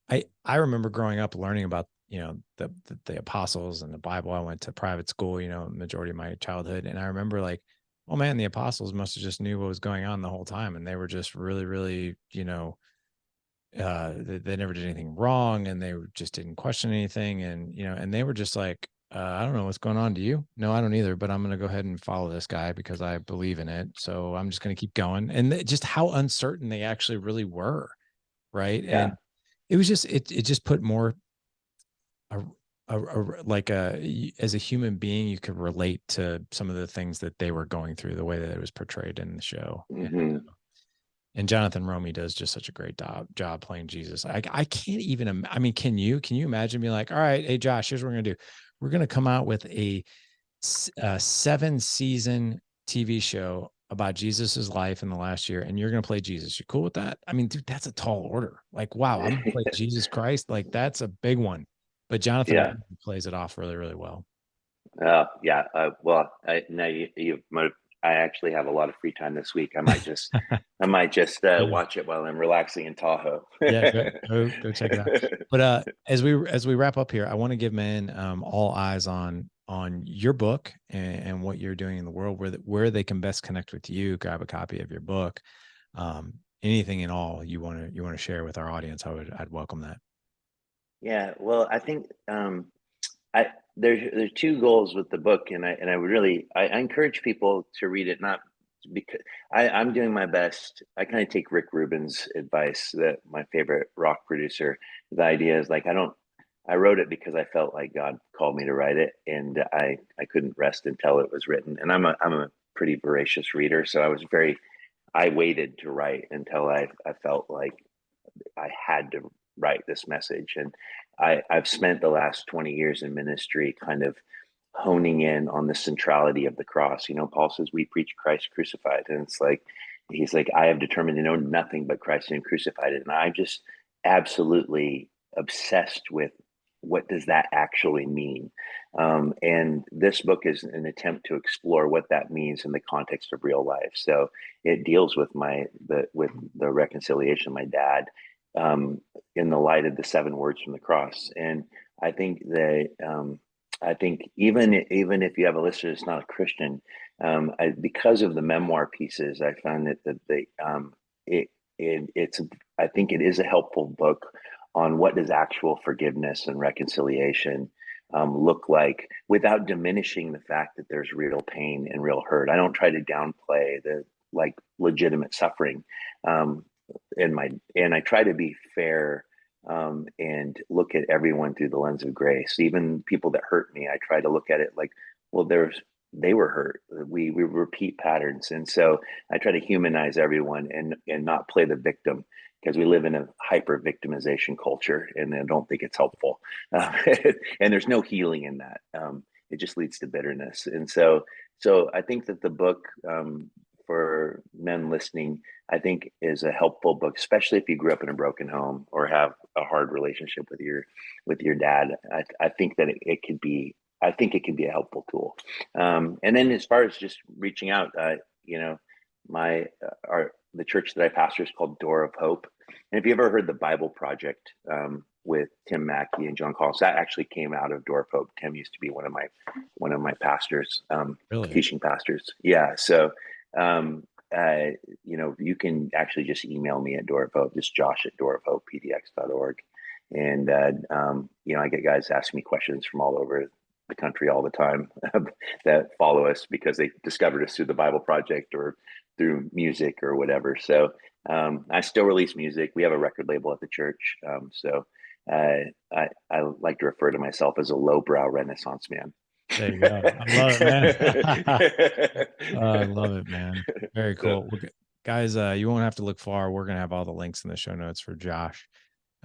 [SPEAKER 1] I remember growing up learning about, the apostles and the Bible. I went to private school, majority of my childhood. And I remember like, oh man, the apostles must have just knew what was going on the whole time. And they were just really, really, they never did anything wrong, and they just didn't question anything. And and they were just like, I don't know what's going on. Do you? No, I don't either, but I'm going to go ahead and follow this guy because I believe in it, so I'm just going to keep going. And just how uncertain they actually really were, right?
[SPEAKER 2] Yeah.
[SPEAKER 1] And it was just it just put more a, like as a human being, you could relate to some of the things that they were going through, the way that it was portrayed in the show.
[SPEAKER 2] Mhm.
[SPEAKER 1] And Jonathan Romy does just such a great job playing Jesus. I can't even. I mean, can you imagine being like, all right, hey Josh, here's what we're gonna do. We're gonna come out with a 7-season TV show about Jesus's life in the last year, and you're gonna play Jesus. You cool with that? I mean, dude, that's a tall order. Like, wow, I'm gonna play Jesus Christ. Like, that's a big one. But Jonathan
[SPEAKER 2] Yeah.
[SPEAKER 1] Romy plays it off really, really well.
[SPEAKER 2] Yeah. Well, now I actually have a lot of free time this week. I might just
[SPEAKER 1] Yeah.
[SPEAKER 2] watch it while I'm relaxing in Tahoe.
[SPEAKER 1] Yeah, go check it out. But as we wrap up here, I want to give men all eyes on your book and what you're doing in the world, where they can best connect with you, grab a copy of your book. Anything and all you want to share with our audience, I'd welcome that.
[SPEAKER 2] Yeah. Well, I think I there's two goals with the book, and I would really I encourage people to read it, not because I'm doing my best. I kind of take Rick Rubin's advice, that my favorite rock producer. The idea is like I wrote it because I felt like God called me to write it, and I couldn't rest until it was written. And I'm a pretty voracious reader, so I waited to write until I felt like I had to write this message. And I've spent the last 20 years in ministry kind of honing in on the centrality of the cross. Paul says we preach Christ crucified. And it's like, he's like, I have determined to know nothing but Christ and crucified. And I'm just absolutely obsessed with what does that actually mean. And this book is an attempt to explore what that means in the context of real life. So it deals with the reconciliation of my dad, um, in the light of the 7 words from the cross. And I think that I think even if you have a listener that's not a Christian, because of the memoir pieces, I found that it, it's I think it is a helpful book on what does actual forgiveness and reconciliation look like, without diminishing the fact that there's real pain and real hurt. I don't try to downplay the like legitimate suffering, um, and I try to be fair, and look at everyone through the lens of grace. Even people that hurt me, I try to look at it like, well, they were hurt. We repeat patterns, and so I try to humanize everyone and not play the victim, because we live in a hyper victimization culture, and I don't think it's helpful. Uh, and there's no healing in that. It just leads to bitterness, and so I think that the book, for men listening, I think is a helpful book, especially if you grew up in a broken home or have a hard relationship with your dad. I think that it could be. I think it can be a helpful tool. And then as far as just reaching out, my our the church that I pastor is called Door of Hope. And if you ever heard the Bible Project with Tim Mackey and John Collins, that actually came out of Door of Hope. Tim used to be one of my pastors,
[SPEAKER 1] Really?
[SPEAKER 2] teaching pastors. Yeah. So um, you can actually just email me at Door of Hope, just Josh at doorofhopepdx.org. And I get guys asking me questions from all over the country all the time that follow us because they discovered us through the Bible Project or through music or whatever. So I still release music. We have a record label at the church. I like to refer to myself as a lowbrow Renaissance man.
[SPEAKER 1] There you go. I love it, man. I love it, man. Very
[SPEAKER 2] So,
[SPEAKER 1] cool. Well, guys, you won't have to look far. We're gonna have all the links in the show notes for Josh.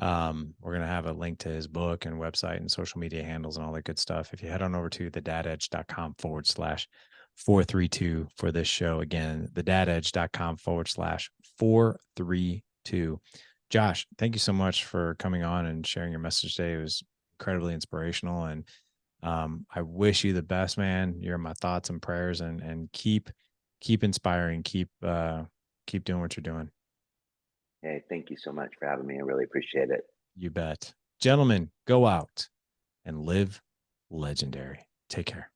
[SPEAKER 1] We're gonna have a link to his book and website and social media handles and all that good stuff. If you head on over to thedadedge.com/432 for this show, again, thedadedge.com/432. Josh, thank you so much for coming on and sharing your message today. It was incredibly inspirational, and I wish you the best, man. You're in my thoughts and prayers, and keep inspiring, keep doing what you're doing.
[SPEAKER 2] hey, thank you so much for having me. I really appreciate it.
[SPEAKER 1] You bet. Gentlemen, go out and live legendary. Take care.